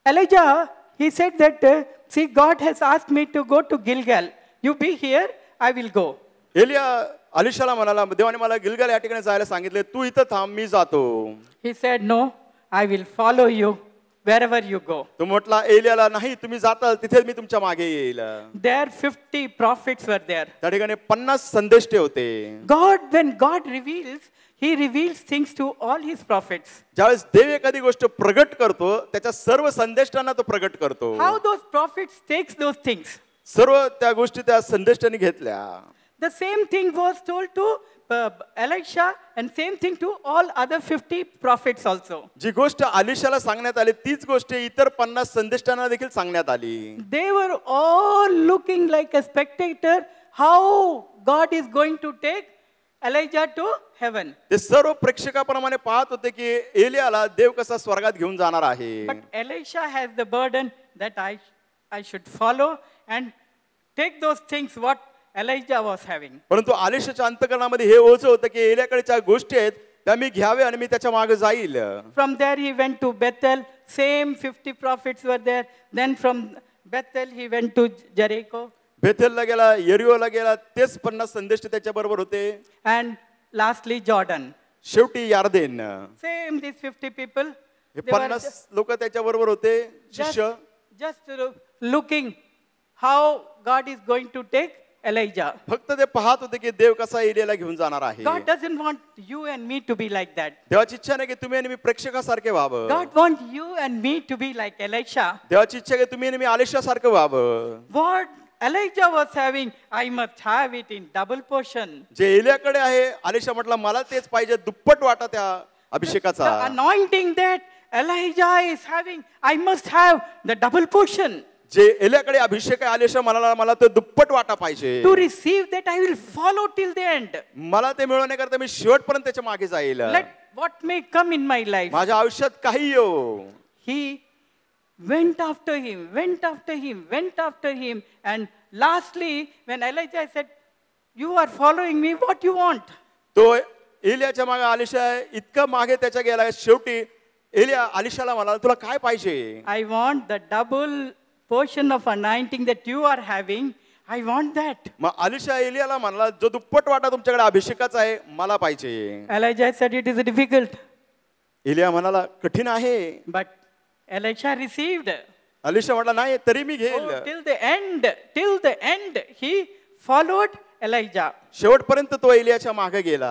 Elijah, he said that, see, God has asked me to go to Gilgal. You be here, I will go. Elia अलिशाला म्हणाला देवाने मला गिलगाल या ठिकाणी जायला सांगितले, तू इथं थांब मी जातो. He said, no, I will follow you wherever you go. तो म्हटला एलियाला नाही तुम्ही जाताल तिथे मी तुमच्या मागे येईल. There 50 prophets were there. त्या ठिकाणी 50 संदेष्टे होते. When God reveals, he reveals things to all his prophets. ज्यावेळेस देव एखादी गोष्ट प्रगट करतो त्याच्या सर्व संदेष्टांना तो प्रगट करतो. How those prophets takes those things? सर्व त्या गोष्टी त्या संदेष्टांनी घेतल्या. The same thing was told to Elisha and same thing to all other 50 prophets also. जी गोष्ट अलिशाला सांगण्यात आली तीच गोष्ट इतर 50 संदेष्टांना देखील सांगण्यात आली. They were all looking like a spectator how God is going to take Elijah to heaven. ते सर्व प्रेक्षकाप्रमाणे पाहत होते की एलियाला देव कसा स्वर्गात घेऊन जाणार आहे. But Elisha has the burden that I should follow and take those things what Elijah was having. परंतु अलिशाच्या अंतःकरणामध्ये हे ओझं होतं की एलियाकडे गोष्टी आहेत त्या मी घ्यावे आणि मी त्याच्या मागे जाईल. From there he went to Bethel. Same 50 prophets were there. Then from Bethel he went to Jericho. बेथेलला गेला, यरिओला गेला, तेच 50 संदेष्ट त्याच्या बरोबर होते. And lastly Jordan. शेवटी यार्देन. Same these 50 people. हे 50 लोक त्याच्या बरोबर होते शिष्य. Just looking how God is going to take Elijah. फक्त ते पाहत होते की देव कसा एलियाला घेऊन जाणार आहे. God doesn't want you and me to be like that. देवाची इच्छा नाही की तुम्ही आणि मी प्रेक्षकासारखे व्हावं. God wants you and me to be like Elisha. देवाची इच्छा की तुम्ही आणि मी अलिशासारखं व्हावं. What Elijah was having, I must have it in double portion. जे एलियाकडे आहे अलिशा म्हटलं मला तेच पाहिजे दुप्पट वाटा त्या अभिषेकाचा. The anointing that Elijah is having, I must have the double portion. जे एलियाकडे अभिषेक आहे अलिशा म्हणाला मला ते दुप्पट वाटा पाहिजे. To receive that I will follow till the end. मला ते मिळवण्याकरता मी शेवटपर्यंत त्याच्या मागे जाईल. Let what may come in my life. माझ्या आयुष्यात काही येऊ. He went after him, went after him, went after him, and lastly when Elijah said, you are following me, what you want? तो एलियाच्या मागे अलिशा इतका मागे त्याच्या गेला शेवटी एलिया अलिशाला म्हणाला तुला काय पाहिजे? I want the double portion of anointing that you are having. I want that. मग अलिशा एलियाला म्हणाला जो दुप्पट वाटा तुमच्याकडे अभिषेकाचा आहे मला पाहिजे. Elijah said it is difficult. Elia म्हणाला कठीण आहे. But Elisha received. अलिशा म्हणाला नाही तरी मी घेईल. Oh, till the end, he followed Elijah. शेवटपर्यंत तो एलियाच्या मागे गेला.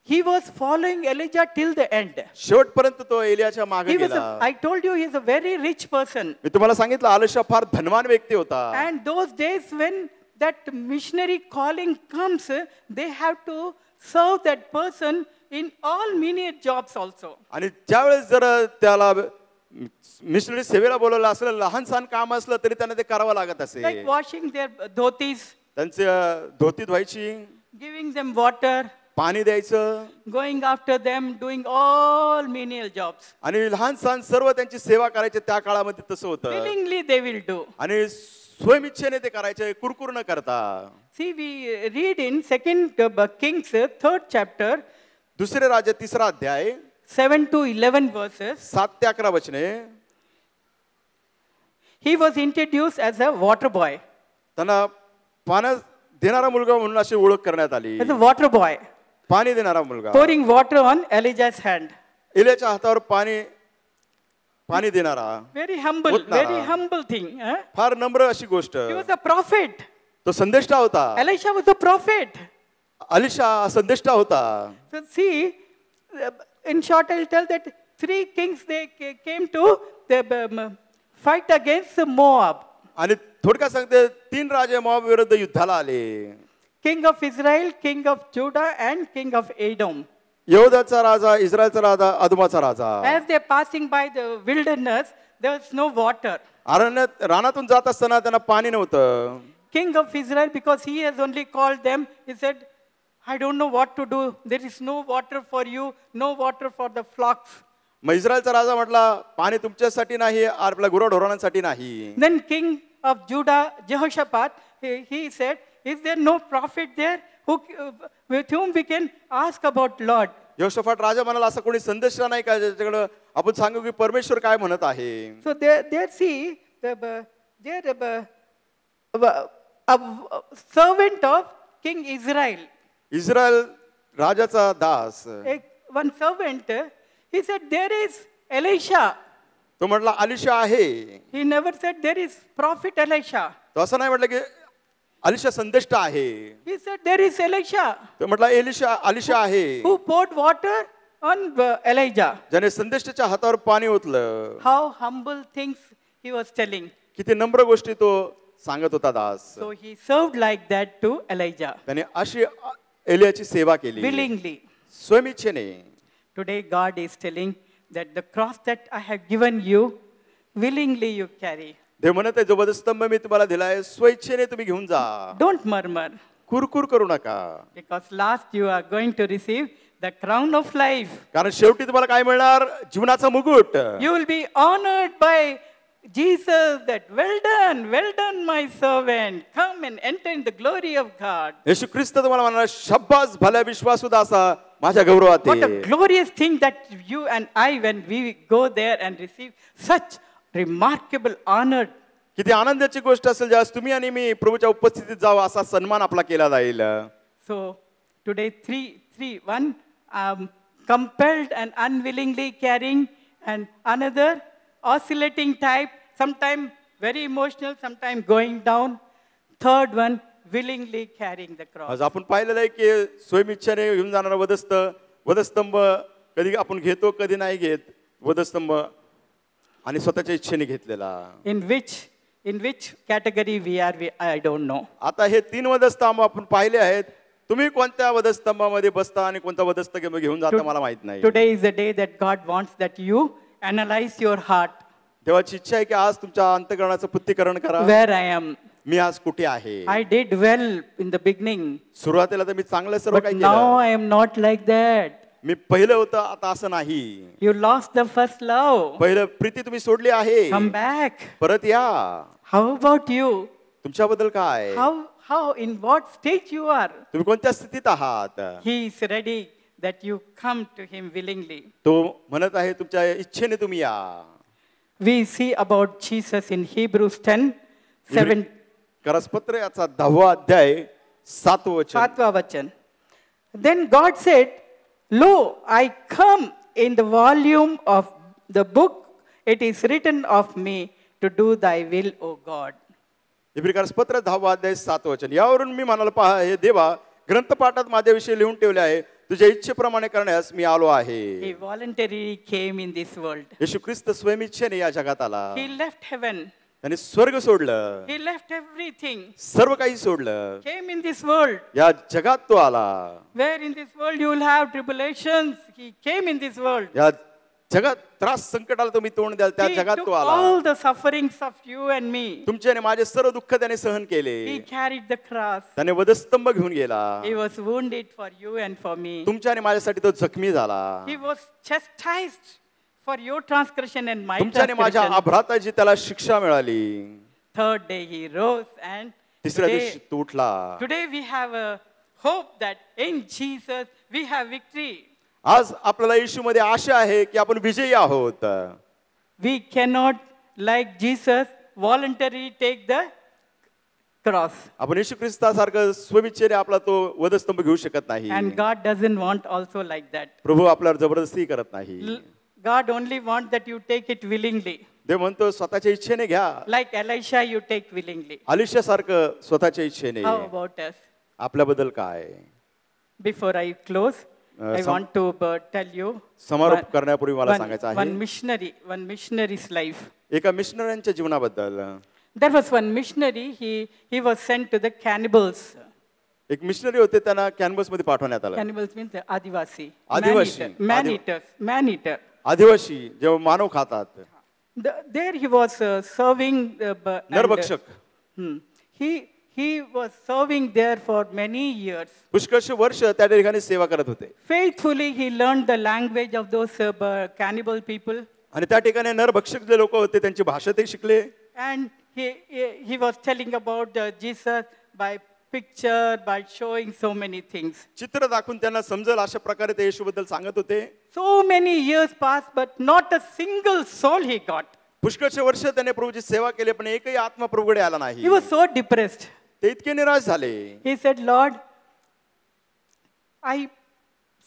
He was following Elijah till the end. शेवटपर्यंत तो एलियाच्या मागे गेला. I told you he is a very rich person. मी तुम्हाला सांगितलं अलिशा फार धनवान व्यक्ती होता. And those days when that missionary calling comes, they have to serve that person in all menial jobs also. आणि ज्यावेळेस जर त्याला मिशनरी सेवेला बोलवलं असलं लहान सहान काम असलं तरी त्यांना ते करावं लागत असे. Like washing their dhotis, त्यांचे धोती धुवायची, giving them water, पाणी द्यायचं going after them, doing all menial jobs. आणि लहान सहान सर्व त्यांची सेवा करायची. त्या काळामध्ये तसं होतं Willingly they will do. आणि स्वयमिच्छेने ते करायचे, कुरकुर न करता. See, we read in 2 Kings, 3rd chapter, दुसरे राजा 3रा अध्याय 7 to 11 verses. 7 ते 11 वचने. He was introduced as a water boy. त्यांना पाणी देणारा मुलगा म्हणून अशी ओळख करण्यात आली. As a water boy, पाणी देणारा मुलगा. pouring water on Elijah's hand. एलियाच्या हातावर पाणी देणारा. Very humble, ओतणारा. very humble thing. Huh? फार नम्र अशी गोष्ट. He was a prophet. तो संदेष्टा होता. Elisha was a prophet. Alisha संदेष्टा होता. So see, in short, I'll tell that 3 kings, they came to the fight against Moab. आणि थोडक्यात सांगते 3 राजे मोआब विरुद्ध युद्धाला आले. King of Israel, king of Judah, and king of Edom. यहूदाचा Raja, इस्रायलचा Raja, अदुमाचा Raja. As they're passing by the wilderness, there was no water. अरण्यात रानातून जात असताना त्यांना पाणी नव्हतं. King of Israel, because he has only called them, he said, I don't know what to do. There is no water for you, no water for the flocks. मग इस्रायलचा राजा म्हटला पाणी तुमच्यासाठी नाही, आपल्या गुराढोरांसाठी नाही. Then king of Judah, Jehoshaphat, he said, is there no prophet there with whom we can ask about Lord? यहोशाफाट राजा म्हणाला असं कोणी संदेशा नाही का ज्याच्याकडे आपण सांगू की परमेश्वर काय म्हणत आहे. So there see a servant of King Israel. Israel राजाचा दास. One servant, he said, there is Elisha. तो म्हटला अलिशा आहे. He never said there is prophet Elisha. तो असं नाही म्हटलं की अलिशा संदेष्टा आहे. He said there is Elisha. तो म्हटला अलिशा आहे. Who poured water on Elijah. ज्याने संदेष्टाच्या हातावर पाणी ओतलं. How humble things he was telling. किती नम्र गोष्टी तो सांगत होता दास. So he served like that to Elijah. त्याने अशी एलियाची सेवा केली. Willingly. स्वयमिच्छेने. Today God is telling that the cross that I have given you, willingly you carry. देव म्हणत आहे जो वधस्तंभ मी तुम्हाला दिलाय स्वइच्छेने तुम्ही घेऊन जा. Don't murmur. कुरकुर करू नका. Because last you are going to receive the crown of life. कारण शेवटी तुम्हाला काय मिळणार? जीवनाचा मुकुट. You will be honored by Jesus, that well done my servant. Come and enter in the glory of God. येशू ख्रिस्त तुम्हाला म्हणणार शब्बास भल्या विश्वासू दासा माझ्या गौरवात What a ये. glorious thing that you and I, when we go there and receive such remarkable honor. किती आनंदाची गोष्ट असेल ज्यास तुम्ही आणि मी प्रभूच्या उपस्थितीत जावं असा सन्मान आपला केला जाईल. So today one compelled and unwillingly carrying, and another oscillating type, sometime very emotional, sometime going down. Third one, willingly carrying the cross. आज आपण पाहिलेलं आहे की स्वयमिच्छेने घेऊन जाणारा वधस्तंभ कधी आपण घेतो कधी नाही घेत. वधस्तंभ आणि स्वतःच्या इच्छेने घेतलेला. In which category we are, I don't know. आता हे 3 वधस्तंभ आपण पाहिले आहेत. तुम्ही कोणत्या वधस्तंभामध्ये बसता आणि कोणता वधस्तंभ घेऊन जाता मला माहित नाही. Today is the day that God wants that you analyze your heart. देवाची इच्छा आहे की आज तुमच्या अंतःकरणाचं पुत्तीकरण करा. Where I am. मी आज कुठे आहे. I did well in the beginning. सुरुवातीला तर मी चांगलं सर्व But काही now केलं. I am not like that. मी पहिलं होतं आता असं नाही. You lost the first love. पहिलं प्रीती तुम्ही सोडली आहे. Come back. परत या. How about you? तुमच्याबद्दल काय? How in what stage you are? तुम्ही कोणत्या स्थितीत आहात? He is ready that you come to him willingly. तो म्हणत आहे तुमच्या इच्छेने तुम्ही या. We see about Jesus in Hebrews 10:7. करस्पत्र याचा 10वा अध्याय 7व वचन. 7वा वचन. Then God said, Lo, I come in the volume of the book. It is written of me to do thy will, O God. इब्री करस्पत्र 10वा अध्याय 7व वचन. यावरून मी म्हणालो पहा हे देवा ग्रंथपाठात माझ्याविषयी लिहून ठेवले आहे तुझ्या इच्छेप्रमाणे करण्यास मी आलो आहे. He voluntarily came in this world. येशू ख्रिस्त स्वयमिच्छेने या जगात आला. He left heaven. त्याने स्वर्ग सोडलं. He left everything. सर्व काही सोडलं. Came in this world. या जगात तो आला. Where in this world you will have tribulations. He came in this world. या जगात त्रास संकटाला तुम्ही तोंड द्याल त्या He जगात took तो आला. all the sufferings of you and me. तुमचे आणि माझे सर्व दुःख त्याने सहन केले. He carried the cross. त्याने वधस्तंभ घेऊन गेला. He was wounded for you and for me. तुमच्या आणि माझ्यासाठी तो जखमी झाला. He was chastised for your transgression and my तुमच्या आणि माझ्या transgression. अपराधाची त्याला शिक्षा मिळाली. Third day he rose and तिसऱ्या दिवशी तो उठला. today we have a hope that in Jesus we have victory. आज आपल्याला येशूमध्ये आशा आहे की आपण विजयी आहोत. We cannot, like Jesus, voluntarily take the cross. आपण येशू ख्रिस्तासारखं स्वइच्छेने आपला तो वधस्तंभ घेऊ शकत नाही. And God doesn't want also like that. प्रभू आपल्यावर जबरदस्ती करत नाही. God only wants that you take it willingly. देव म्हणतो स्वतःच्या इच्छेने घ्या. Like Elisha, you take willingly. आयुष्यासारखं स्वतःच्या इच्छेने. How about us? आपल्याबद्दल काय? Before I close, I want to tell you समारोप करण्यापूर्वी मला सांगायचं आहे. one missionary's life. एका मिशनऱ्यांच्या जीवनाबद्दल. There was one missionary, he was sent to the cannibals. एक मिशनरी होते, त्यांना कॅनव्हस मध्ये पाठवण्यात आलं. Cannibals means the Adivasi. Adivasi. Man eater. आदिवासी जेव्हा मानव खातात. There he was serving. नरभक्षक. He was serving there for many years. पुष्कळश वर्ष त्या ठिकाणी सेवा करत होते. Faithfully he learned the language of those cannibal people. आणि त्या ठिकाणी नरभक्षक जे लोक होते त्यांची भाषा ते शिकले. And he was telling about Jesus by picture, by showing so many things. चित्र दाखवून त्यांना समजेल अशा प्रकारे ते येशूबद्दल सांगत होते. So many years passed, but not a single soul he got. पुष्कळश वर्ष त्याने प्रभूची सेवा केली पण एकही आत्मा प्रभूकडे आला नाही. He was so depressed. ते इतके निराश झाले. He said, Lord,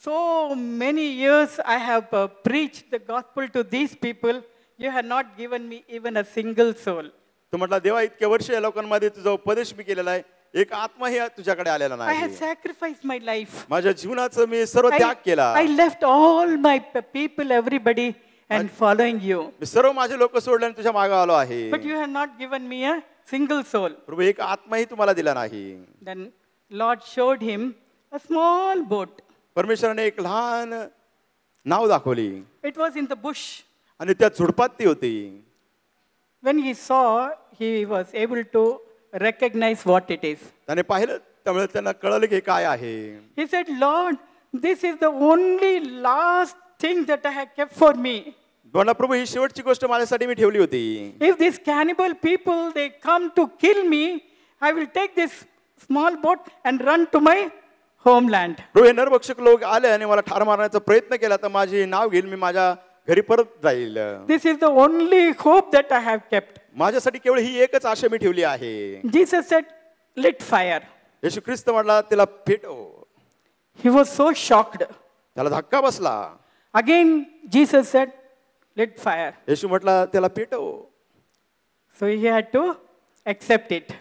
so many years I have preached the gospel to these people. You have not given me even a single soul. तो म्हटला देवा इतके वर्ष या लोकांमध्ये तुझा उपदेश मी केलेला आहे, एक आत्माही तुझ्याकडे आलेला I had नाही. sacrificed my life. माझ्या जीवनाचं मी सर्व त्याग केला. I left all my people, everybody, and following you. मी सर्व माझे लोक सोडले आणि तुझ्या मागे आलो आहे. But you have not given me a single soul. प्रभू एक आत्माही तुम्हाला दिला नाही. Then Lord showed him a small boat. परमेश्वराने एक लहान नाव दाखवली It was in the bush. आणि त्या झुडपात ती होती. When he saw, he was able to recognize what it is. त्याने पाहिलं त्यामुळे त्यांना कळलं की हे काय आहे. He said, Lord, this is the only last thing that I have kept for me. म्हणला प्रभू ही शेवटची गोष्ट माझ्यासाठी मी ठेवली होती. If these cannibal people, they come to kill me, I will take this small boat and run to my homeland. प्रभू हे नरभक्षक लोक आले आणि मला ठार मारण्याचा प्रयत्न केला तर माझे नाव घेईल, मी माझ्या घरी परत जाईल. This is the only hope that I have kept. माझ्यासाठी केवळ ही एकच आशा मी ठेवली आहे. Jesus said, lit fire. येशू ख्रिस्त म्हटला तिला पेटव. He was so shocked. त्याला धक्का बसला. Again, Jesus said, lit fire. येशू म्हटला त्याला पेटव. So he had to accept it.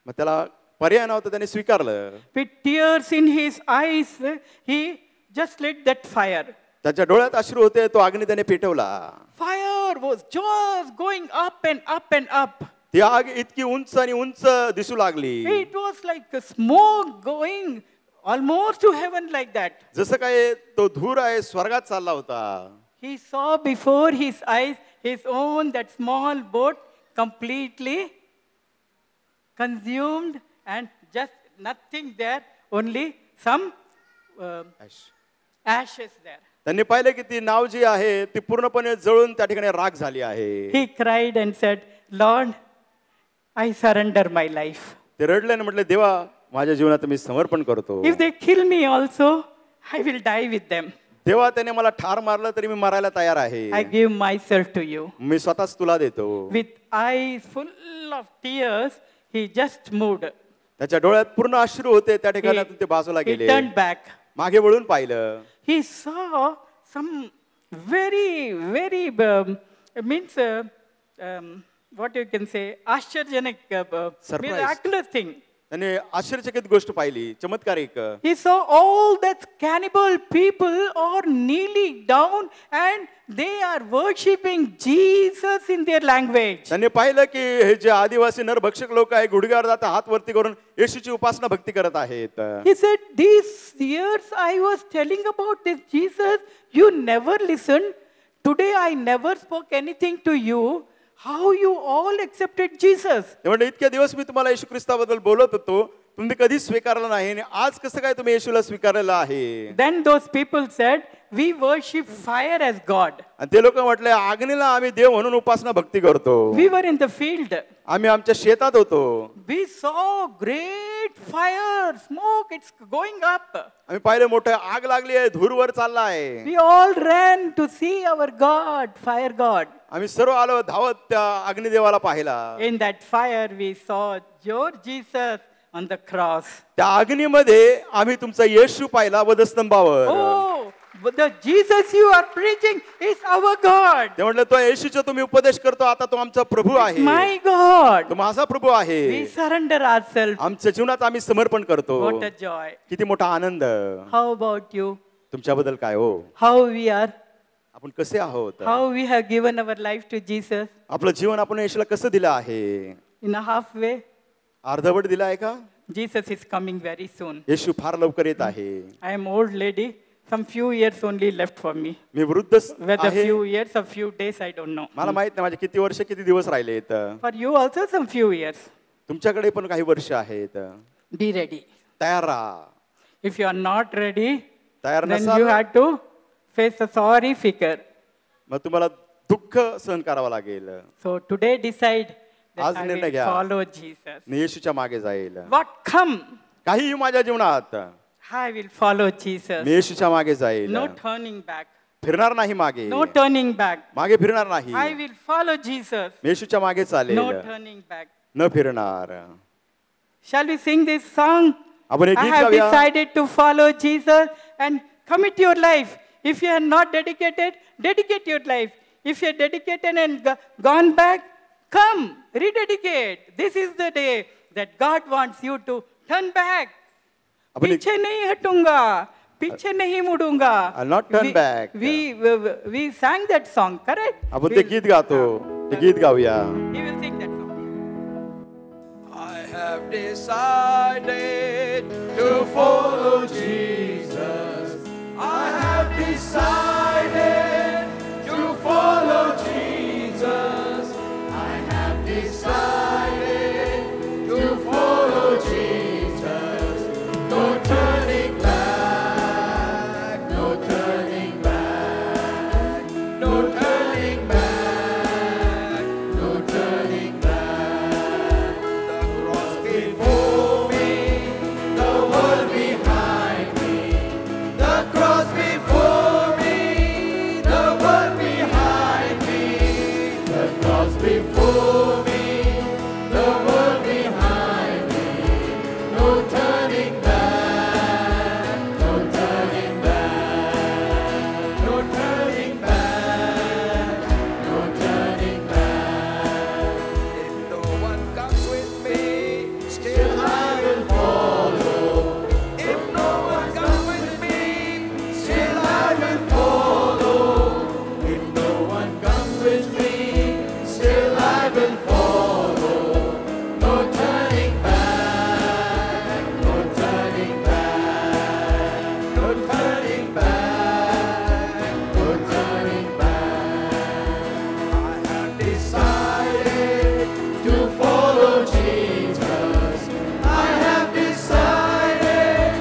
मग त्याला पर्याय नव्हता, त्याने स्वीकारलं. With tears in his eyes, he just lit that fire. त्याच्या डोळ्यात अश्रू होते, तो अग्नी त्याने पेटवला. Fire was just going up and up and up. ती आग इतकी उंच आणि उंच दिसू लागली. It was like a smoke going almost to heaven like that. जसं काय तो धूर आहे स्वर्गात चालला होता. He saw before his eyes his own that small boat completely consumed and just nothing there, only some ashes there. त्यांनी पाहिलं की ती नाव जी आहे ती पूर्णपणे जळून त्या ठिकाणी राख झाली आहे. He cried and said, Lord, I surrender my life. ते रडले आणि म्हटले देवा माझ्या जीवनात मी समर्पण करतो. If they kill me also, I will die with them. देवा त्याने मला ठार मारलं तरी मी मरायला तयार आहे. I give myself to you. मी स्वतःच तुला देतो. With eyes full of tears, he just moved. त्याच्या डोळ्यात पूर्ण अश्रू होते. त्या ठिकाणातून ते बाजूला He गेले. turned back. मागे वळून पाहिलं. He saw some very means what you can say, आश्चर्यजनक Surprise. miraculous thing. त्याने आश्चर्यचकित गोष्ट पाहिली, चमत्कारिक. He saw all that cannibal people are kneeling down and they are worshipping Jesus in their language. त्यांनी पाहिलं की हे जे आदिवासी नरभक्षक लोक आहे गुडघ्यावर जाता हात वरती करून येशूची उपासना भक्ती करत आहेत. He said, these years I was telling about this Jesus, you never listened today I never spoke anything to you. How you all accepted Jesus? ते म्हणले इतके दिवस मी तुम्हाला येशू ख्रिस्ताबद्दल बोलत होतो, तुम्ही कधीच स्वीकारलं नाही आणि आज कसं काय तुम्ही येशूला स्वीकारलेलं आहे? Then those people said, we worship fire as God. आणि ते लोक म्हटले अग्नीला आम्ही देव म्हणून उपासना भक्ती करतो. We were in the field. आम्ही आमच्या शेतात होतो. We saw great fire, smoke, it's going up. आम्ही पाहिले मोठे आग लागली आहे, धूर वर चालला आहे. We all ran to see our God, fire God. आम्ही सर्व आलो धावत त्या अग्निदेवाला पाहिला. In that fire we saw your Jesus on the cross. त्या अग्नीमध्ये आम्ही तुमचा येशू पाहिला वधस्तंभावर. Oh, but the Jesus you are preaching is our God. ते म्हटलं तो येशूचा तुम्ही उपदेश करतो, आता तो आमचा प्रभू आहे. My God. तो माझा प्रभू आहे. We surrender ourselves. आमच्या जीवनात आम्ही समर्पण करतो. What a joy. किती मोठा आनंद. How about you? तुमच्याबद्दल काय हो? How we are? आपण कसे आहोत? How we have given our life to Jesus? आपलं जीवन आपण येशूला कसं दिलं आहे? In a halfway? अर्धवट दिलं आहे का? Jesus is coming very soon. येशू फार लवकर येत आहे. I am old lady. Some few years only left for me. मी वृद्ध Whether आहे. few years or few days, I don't know. मला माहित नाही माझे किती वर्ष किती दिवस राहिले आहेत. For you also some few years. तुमच्याकडे पण काही वर्ष आहेत. Be ready. तयार राहा. If you are not ready, तयार then नसाल you have to face a sorry figure. मग तुम्हाला दुःख सहन करावं लागेल. So today decide that आज I निर्णय will घ्या. follow Jesus. मी येशूच्या मागे जाईल. What come, काहीही माझ्या जीवनात I will follow Jesus. मी येशूच्या मागे जाईल. No turning back. फिरणार नाही मागे. No turning back. मागे फिरणार नाही. I will follow Jesus. मी येशूच्या मागे चालेल. No turning back. न फिरणार. Shall we sing this song? आपण एक I गीत have गाऊया. decided to follow Jesus and commit your life. If you are not dedicated, dedicate your life. If you are dedicated and gone back, come, rededicate. This is the day that God wants you to turn back. आपण एक- पीछे नहीं हटूंगा, पीछे नहीं मुड़ूंगा. I'll not turn back. We sang that song, correct? आपण ते गीत गातो. ते गीत गाऊया. He will sing that song. I have decided to follow Jesus. I have decided to follow Jesus. I have decided to follow Jesus. No turning back, no turning back, no turning back, no turning back. The cross before me, the world behind me. The cross before me, the world behind me. The cross before me, the world behind me. No turning back, no turning back, no turning back, no turning back. If no one comes with me, still I will follow. If no one comes with me, still I will follow. If no one comes with me, still I will follow. No turning back, no turning back, no turning back, no turning back. I have decided to follow Jesus. I have decided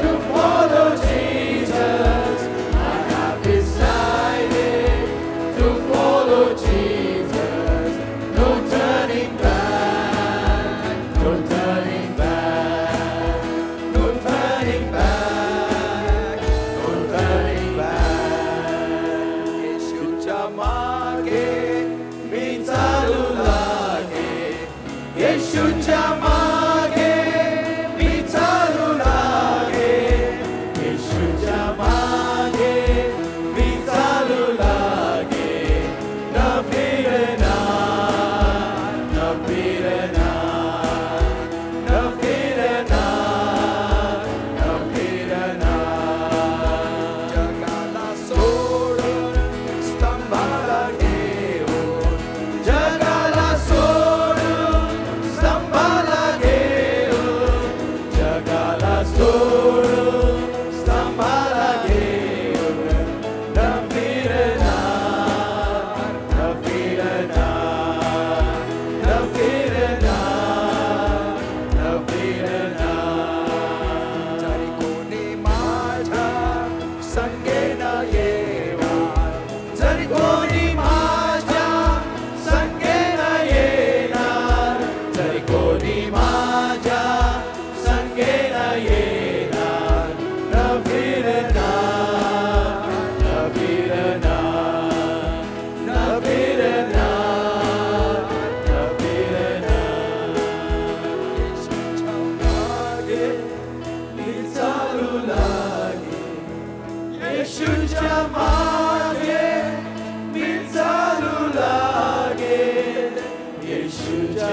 to follow Jesus. I have decided to follow Jesus. No turning back, no turning back, no turning back, no turning back. येशूच्या मागे मी चालू लागे. येशूच्या मागे मी चालू लागे. येशूच्या मागे मी चालू लागे. न फिरणार, न फिरणार, न फिरणार, न फिरणार. जगाला सोडून स्तंभाला घेऊन, जगाला सोडून स्तंभाला घेऊन, जगाला सोडून स्तंभाला घेऊन. न फिरणार,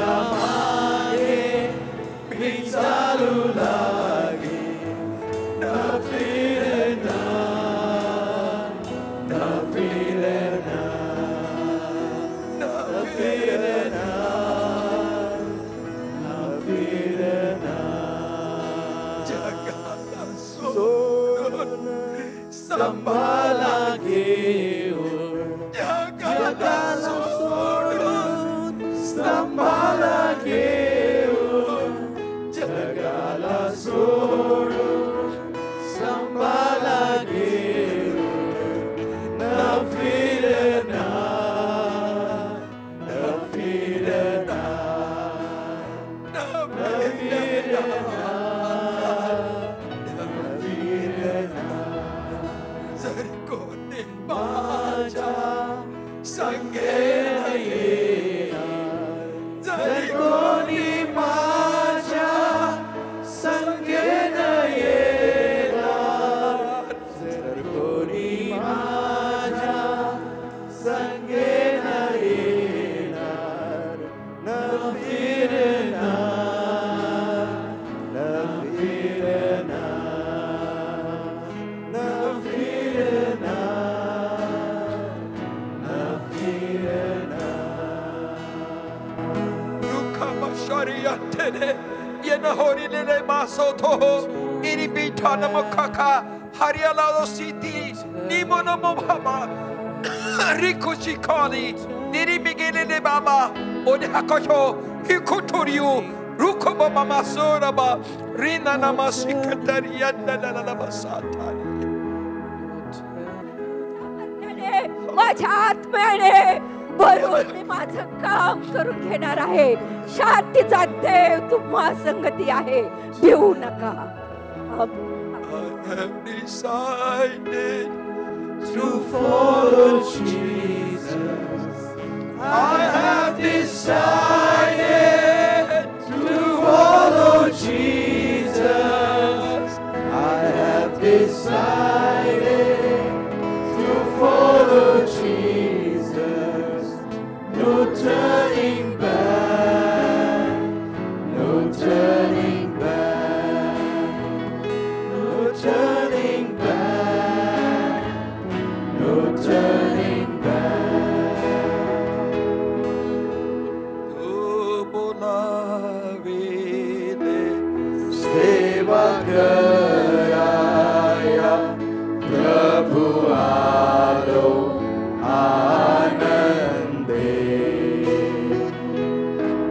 मागे मी चालू लागे न फिरना न फिरना न फिरना न फिरना जगाला सोडून संभाला घेऊन जगाला सोडून संभाला घेऊन जगाला सोडून संभाला घेऊन न फिरना न फिरना न फिरना न फिरना जर कोणी माझ्या संगे येणार जर कोणी माझ्या संगे येणार जर कोणी माझ्या संगे येणार न फिरणार न फिरणार न फिरणार न फिरणार Shariatene, Yenahorile Masoto, Iribitana Mokaka, Hariala City, Nimono Mohama, Rikushikani, Niribigele Baba, Odhakosho, Hikutoriu, Rukoba Mama Soraba, Rina Namasikatariana Namasatari. माझ्या आत्म्याने भरून मी माझं काम करून घेणार आहे. शांतीचा देव तुम्हा संगती आहे, भिवू नका. I have decided to follow Jesus. I have decided to follow Jesus. I have decided to follow Jesus. No turning back. No turning back. No turning back. No turning back. सेवा कराया प्रभु आलो आनंदे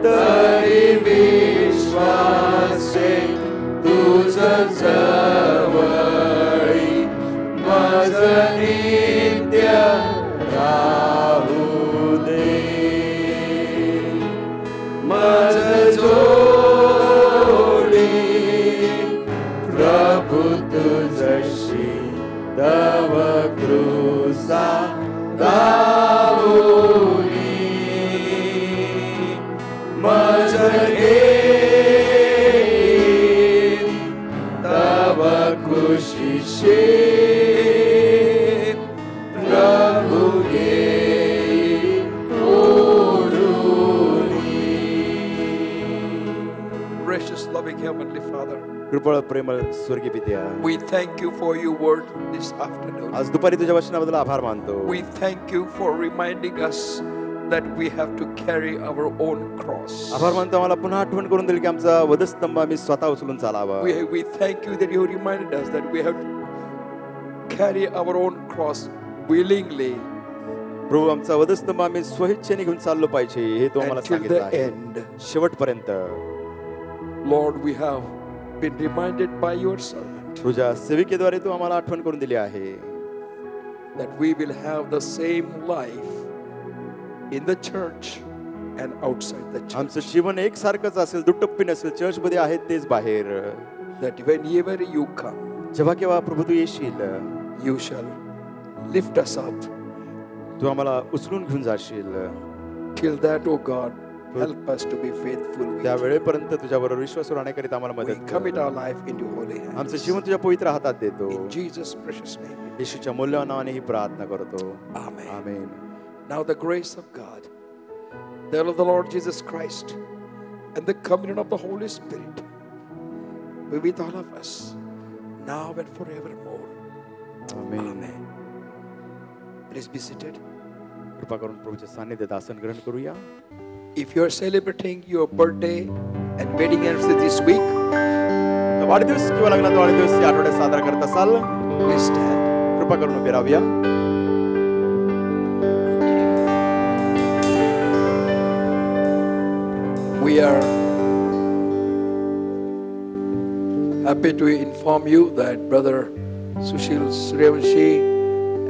तरी विश्वासे तुझ जवळी मज नित्य राहू दे मज जोडी प्रभु तुझशी दव क्रूसा दाऊनी मज घेईन तव कुशीशी प्रभु घेईन ओढूनी. Gracious, loving Heavenly Father, कृपळ प्रेमळ स्वर्गीय पित्या, we thank you for your word this afternoon. आज दुपारी तुझ्या वचनाबद्दल आभार मानतो. We thank you for reminding us that we have to carry our own cross. आभार मानतो आम्हाला पुन्हा आठवण करून दिली की आमचा वधस्तंभ आम्ही स्वतः उचलून चालावा. We thank you that you reminded us that we have to carry our own cross willingly प्रभू आमचा वधस्तंभ आम्ही स्वइच्छेने घेऊन चाललो पाहिजे हे तू आम्हाला until सांगितलं the आहे. end. शेवटपर्यंत Lord, we have been reminded by your servant तुझ्या सेविकेद्वारे तू आम्हाला आठवण करून दिली आहे that we will have the same life in the church and outside the church. आमचं जीवन एकसारखंच असेल, दुटप्पी नसेल. चर्च मध्ये आहेत तेच बाहेर. That whenever you come, जेव्हा केव्हा प्रभू तू येशील, you shall lift us up. तू आम्हाला उचलून घेऊन जाशील. Till that, oh God, help us to be faithful. त्या वेळेपर्यंत तुझ्याबरोबर विश्वास राहण्याकरिता आम्हाला We मदत commit कर. our life into holy hands. आमचं जीवन तुझ्या पवित्र हातात देतो. In Jesus' precious name. येशूच्या मूल्यवान नावाने ही प्रार्थना करतो. Amen. Amen. Now the grace of God, the love of the Lord Jesus Christ, and the communion of the Holy Spirit be with all of us now and forevermore. Amen. Amen. Please be seated. कृपा करून प्रभूच्या सान्निध्यात आसन ग्रहण करूया. If you are celebrating your birthday and wedding anniversary this week, तर वाढदिवस किंवा लग्नाचा वाढदिवस या आठवड्यात साजरा करत असाल, please stand. कृपा करून उभे राहूया. We are happy to inform you that Brother Sushil Suryavanshi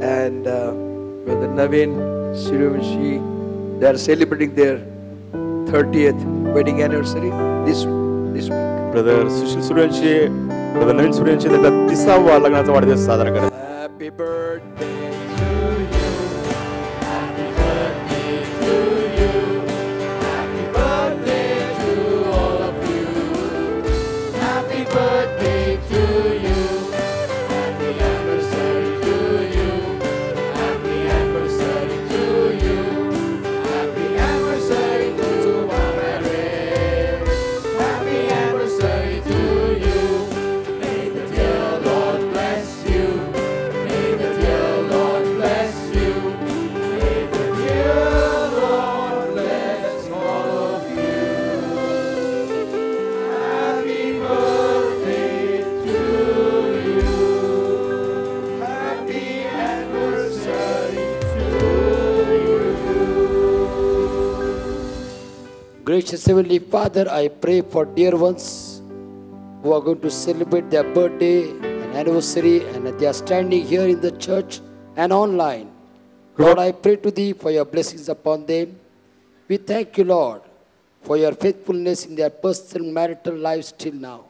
and Brother Naveen Suryavanshi, they are celebrating their 30th wedding anniversary this week. Brother Sushil Suryavanshi, brother Naveen Suryavanshi त्यांचा 30वा लग्नाचा वाढदिवस साजरा करत. Happy birthday. Gracious Heavenly Father, I pray for dear ones who are going to celebrate their birthday and anniversary, and they are standing here in the church and online. Lord, I pray to Thee for your blessings upon them. We thank you, Lord, for your faithfulness in their personal marital lives till now.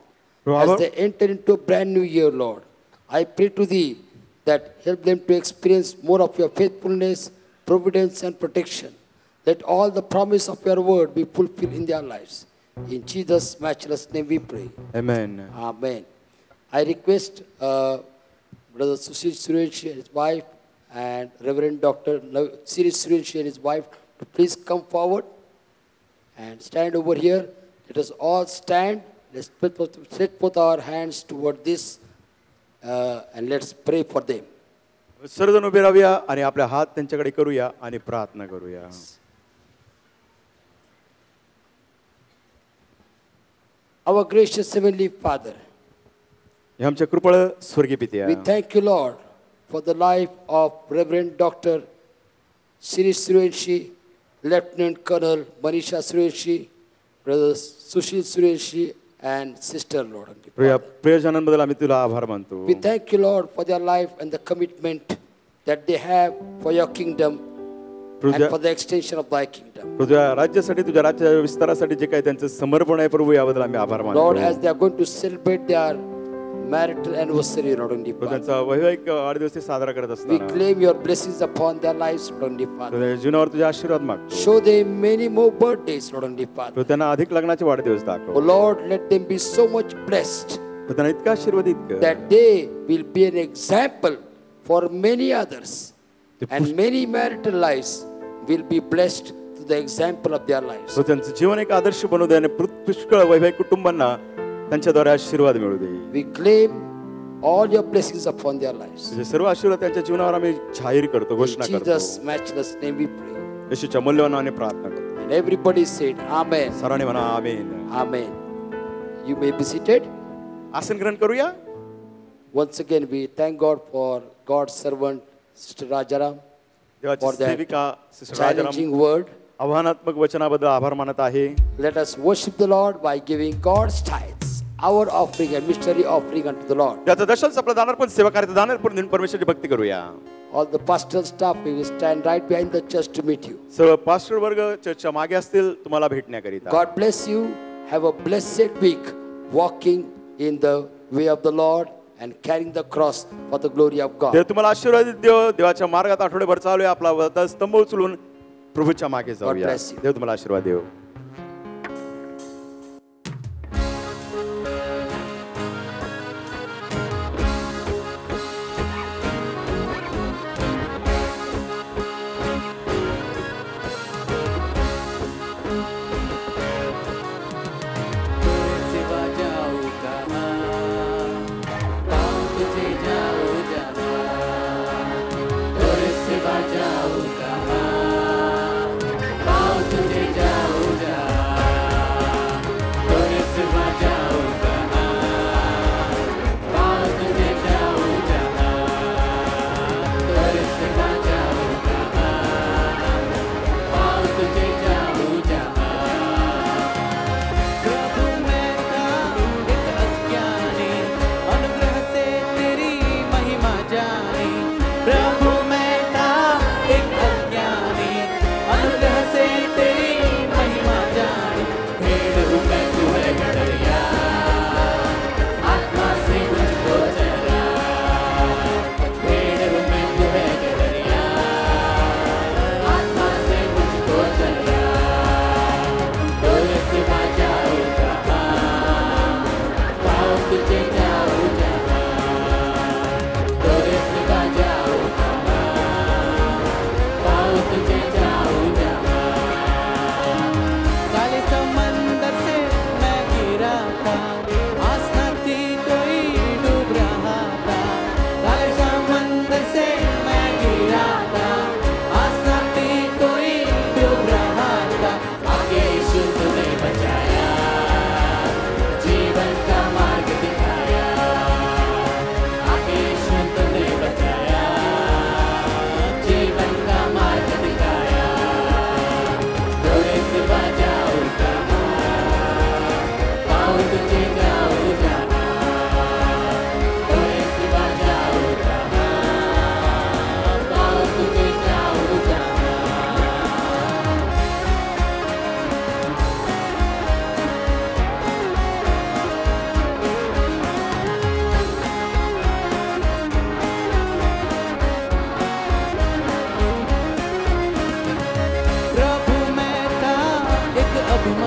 As they enter into a brand new year, Lord, I pray to Thee that help them to experience more of your faithfulness, providence, and protection. Let all the promise of your word be fulfilled in their lives. In Jesus' matchless name we pray. Amen. Amen. I request Brother Sushil Suryavanshi and his wife and Reverend Dr. Siri Suryavanshi and his wife to please come forward and stand over here. Let us all stand. Let's set both our hands toward this and let's pray for them. सर्वजण उभे राहूया आणि आपल्या हात त्यांच्याकडे करूया आणि प्रार्थना करूया. Our gracious Heavenly Father, हे आमचे कृपळ स्वर्गीय पित्या, we thank you, Lord, for the life of Reverend Dr. Siri Suryavanshi, Lieutenant Colonel Manisha Suryavanshi, Brother Sushil Suryavanshi, and Sister Lord. प्रियजनांबद्दल आम्ही तुला आभार मानतो. We thank you, Lord, for their life and the commitment that they have for your kingdom and for the extension of thy kingdom. तुझ्या राज्यासाठी, तुझ्या राज्य विस्तारासाठी जे काही त्यांचं समर्पण आहे प्रभू, याबद्दल आम्ही आभार मानतो. Lord, as they are going to celebrate their marital anniversary, Lord, त्यांचा वैवाहिक वाढदिवस साजरा करत we असताना claim your blessings upon their lives, Lord, तुझ्या जीवनावर तुझे आशीर्वाद मागतो. show them many more birthdays, Lord, तू त्यांना अधिक लग्नाचे वाढदिवस Oh दाखव. Lord, let them be so much blessed तू त्यांना इतका आशीर्वादित कर that they will be an example for many others, and many marital lives will be blessed to the example of their lives. तो त्यांचं जीवन एक आदर्श बनवू दे आणि पुष्कळ वैवाहिक कुटुंबांना त्यांच्याद्वारे आशीर्वाद मिळू दे. We claim all your blessings upon their lives. तुझे सर्व आशीर्वाद त्यांच्या जीवनावर आम्ही जाहीर करतो, In घोषणा करतो. Jesus' matchless name we pray. येशूच्या मूल्यवान नावाने प्रार्थना करतो. And everybody said, Amen. सर्वांनी म्हणा आमेन. Amen. You may be seated. आसन ग्रहण करूया. Once again, we thank God for God's servant, Sister Rajaram, देवाची for that सेविका सिस्टर राजाराम challenging word. आव्हानात्मक वचनाबद्दल आभार मानत आहे. Let us worship the Lord by giving God's tithes, our offering and mystery offering unto the Lord. त्याचं दशांश आपलं दानर्पण सेवा कार्याचं दानर्पण देऊन परमेश्वराची भक्ती करूया. All the pastoral staff, we will stand right behind the church to meet you. सर्व पास्टर वर्ग चर्चच्या मागे असतील तुम्हाला भेटण्याकरिता. God bless you. Have a blessed week walking in the way of the Lord and carrying the cross for the glory of God. देव तुम्हाला आशीर्वाद देव. देवाच्या मार्गात आठवडेभर चालूया. आपला स्तंभ उचलून प्रभूच्या मागे जाऊया. bless you. देव तुम्हाला आशीर्वाद देव.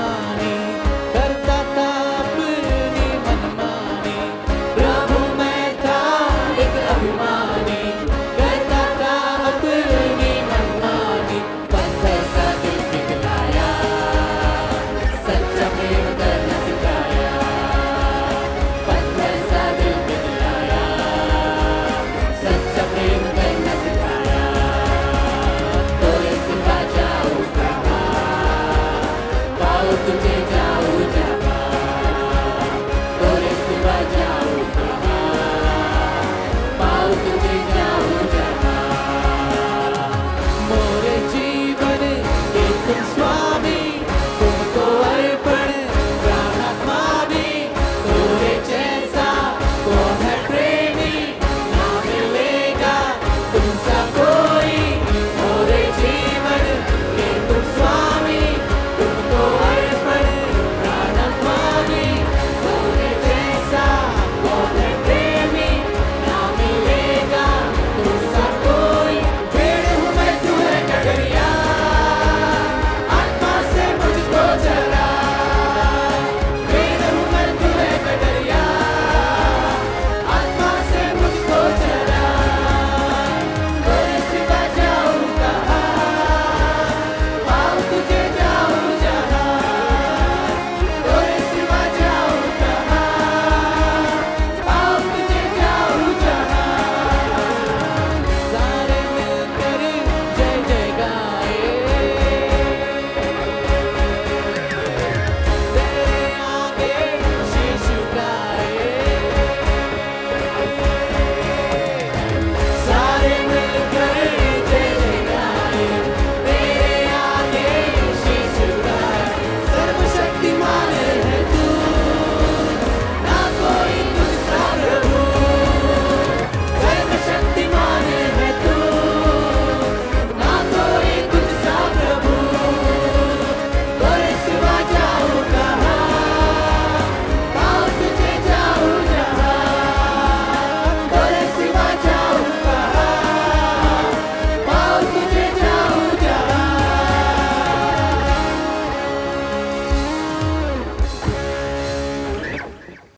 ठिकाणी